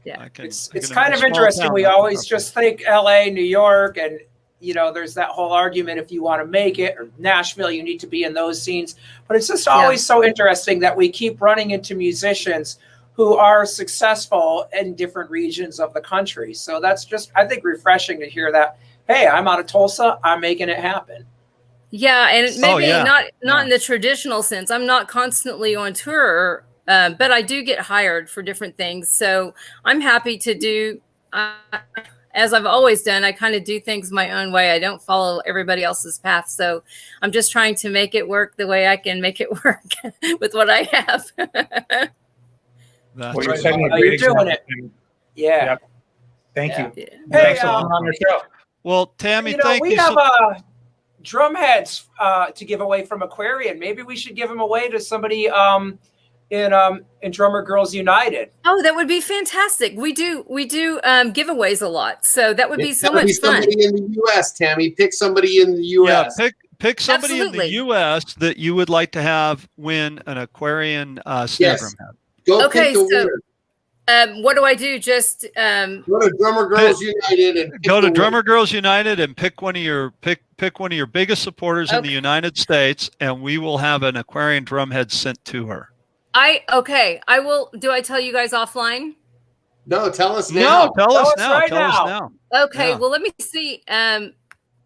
Yeah. It's kind of interesting. We always just think LA, New York, and there's that whole argument, if you want to make it, or Nashville, you need to be in those scenes. But it's just always so interesting that we keep running into musicians who are successful in different regions of the country. So that's just, I think, refreshing to hear that, hey, I'm out of Tulsa, I'm making it happen. Yeah, and maybe not in the traditional sense. I'm not constantly on tour, but I do get hired for different things. So I'm happy to do as I've always done, I kind of do things my own way. I don't follow everybody else's path. So I'm just trying to make it work the way I can make it work with what I have. Well, you're setting a great example. Doing it. Yeah. Yep. Thank you. Hey, thanks for coming on the show. Well, Tammy, thank you. We have drum heads to give away from Aquarian. Maybe we should give them away to somebody in Drummer Girls United. Oh, that would be fantastic. We do giveaways a lot, so that would be so much fun. Somebody in the U.S., Tammy. Pick somebody in the U.S. Yeah, pick somebody Absolutely. in the U.S. that you would like to have win an Aquarian snare drum head. Go okay, pick the so winner. what do I do? Just go to Drummer Girls United and go to Drummer Girls United and pick one of your pick one of your biggest supporters in the United States, and we will have an Aquarian drum head sent to her. I will. Do I tell you guys offline? No, tell us now. No, tell us now. Tell us now. Okay, well, let me see.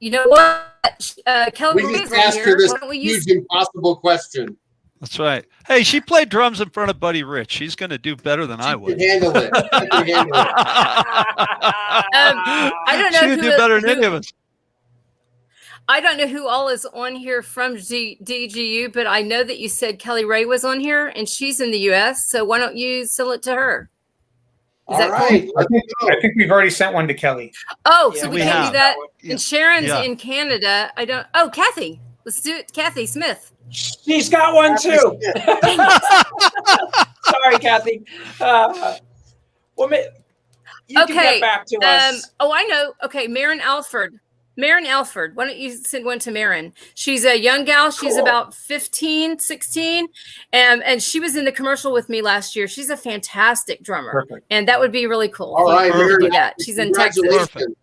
You know what? Kelly, We just asked her this huge impossible question. That's right. Hey, she played drums in front of Buddy Rich. She's going to do better than I would. Handle it. I don't know. She would do better than any of us. I don't know who all is on here from DGU, but I know that you said Kelly Ray was on here, and she's in the U.S. So why don't you sell it to her? Is that right. cool? I think we've already sent one to Kelly. Oh, Yeah, so we we can't have. do that. Yeah. And Sharon's Yeah. in Canada. I don't. Oh, Kathy, let's do it. Kathy Smith. She's got one too. Sorry, Kathy. Well, you can get back to us. Oh, I know. Okay, Marin Alford. Marin Alford. Why don't you send one to Marin? She's a young gal. She's about 15, 16. And she was in the commercial with me last year. She's a fantastic drummer. Perfect. And that would be really cool. All right, Marin. Do Marin. that. She's in Texas. Congratulations.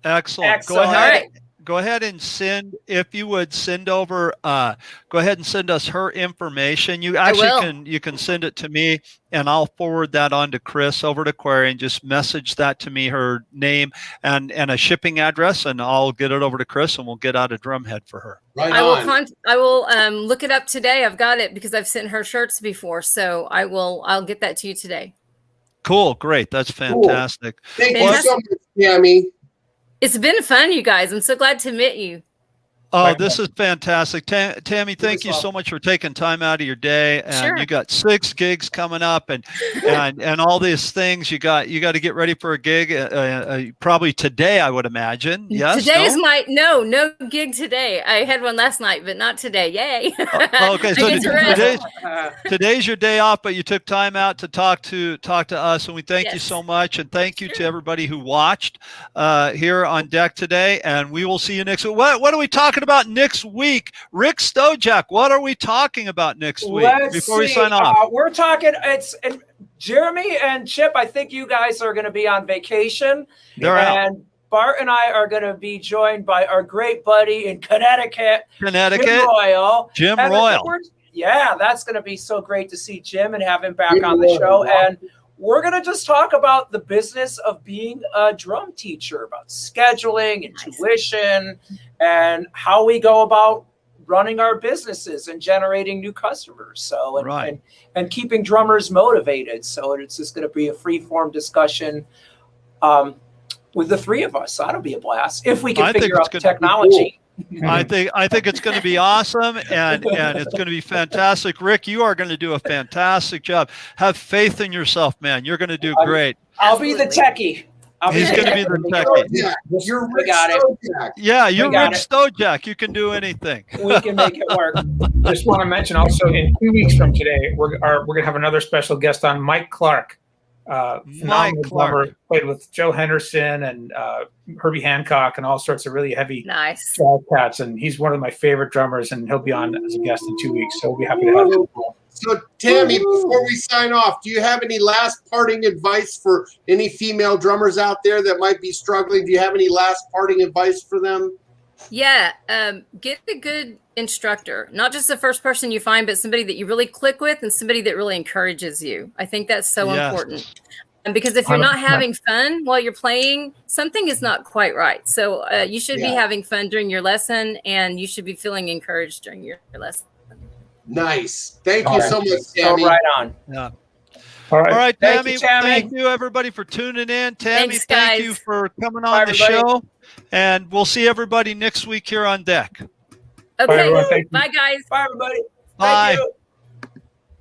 Excellent. Excellent. Go ahead. All right. Go ahead and send, if you would send over, go ahead and send us her information. You actually you can send it to me, and I'll forward that on to Chris over to Aquarian. Just message that to me, her name and a shipping address, and I'll get it over to Chris, and we'll get out a drum head for her. Right I on. will look it up today. I've got it because I've sent her shirts before. So I'll get that to you today. Cool. Great. That's fantastic. Thank you so much, Tammy. It's been fun, you guys. I'm so glad to meet you. Oh, this is fantastic. Tammy, thank you so much for taking time out of your day. And Sure. you got 6 gigs coming up and all these things. You got to get ready for a gig probably today, I would imagine. Yes. Today is no gig today. I had one last night, but not today. Yay. Okay, so today's your day off, but you took time out to talk to us, and we thank you so much, and thank you to everybody who watched here on deck today, and we will see you next week. What are we talking about next week? Rick Stojak, what are we talking about next week before we sign off? We're talking, Jeremy and Chip, I think you guys are going to be on vacation. They're out. And Bart and I are going to be joined by our great buddy in Connecticut, Jim Royal. Jim Royal. Yeah, that's going to be so great to see Jim and have him back on the show. And we're going to just talk about the business of being a drum teacher, about scheduling and tuition and how we go about running our businesses and generating new customers. So, and keeping drummers motivated. So it's just going to be a free form discussion with the three of us. So that'll be a blast if we can figure out the technology. I think it's going to be awesome, and it's going to be fantastic. Rick, you are going to do a fantastic job. Have faith in yourself, man. You're going to do great. I'll be the techie. He's going to be the techie. You're Rick Stojak. Yeah, you're Rick Stojak. You can do anything. We can make it work. Just want to mention also, in 2 weeks from today, we're going to have another special guest on, Mike Clark. Phenomenal drummer, played with Joe Henderson and Herbie Hancock and all sorts of really heavy jazz cats, and he's one of my favorite drummers, and he'll be on as a guest in 2 weeks, so we'll be happy to have him. So Tammy, before we sign off, do you have any last parting advice for any female drummers out there that might be struggling? Do you have any last parting advice for them? Yeah, get a good instructor, not just the first person you find, but somebody that you really click with and somebody that really encourages you. I think that's so important. And because if you're not having fun while you're playing, something is not quite right. So you should be having fun during your lesson, and you should be feeling encouraged during your lesson. Nice. Thank you so much, Tammy. Right on. Yeah. All right, Tammy. Tammy. Thank you, everybody, for tuning in. Tammy, Thanks, thank you for coming on the show. And we'll see everybody next week here on deck. Okay. Bye, everyone. Thank you. Bye, guys. Bye, everybody. Bye. Thank you.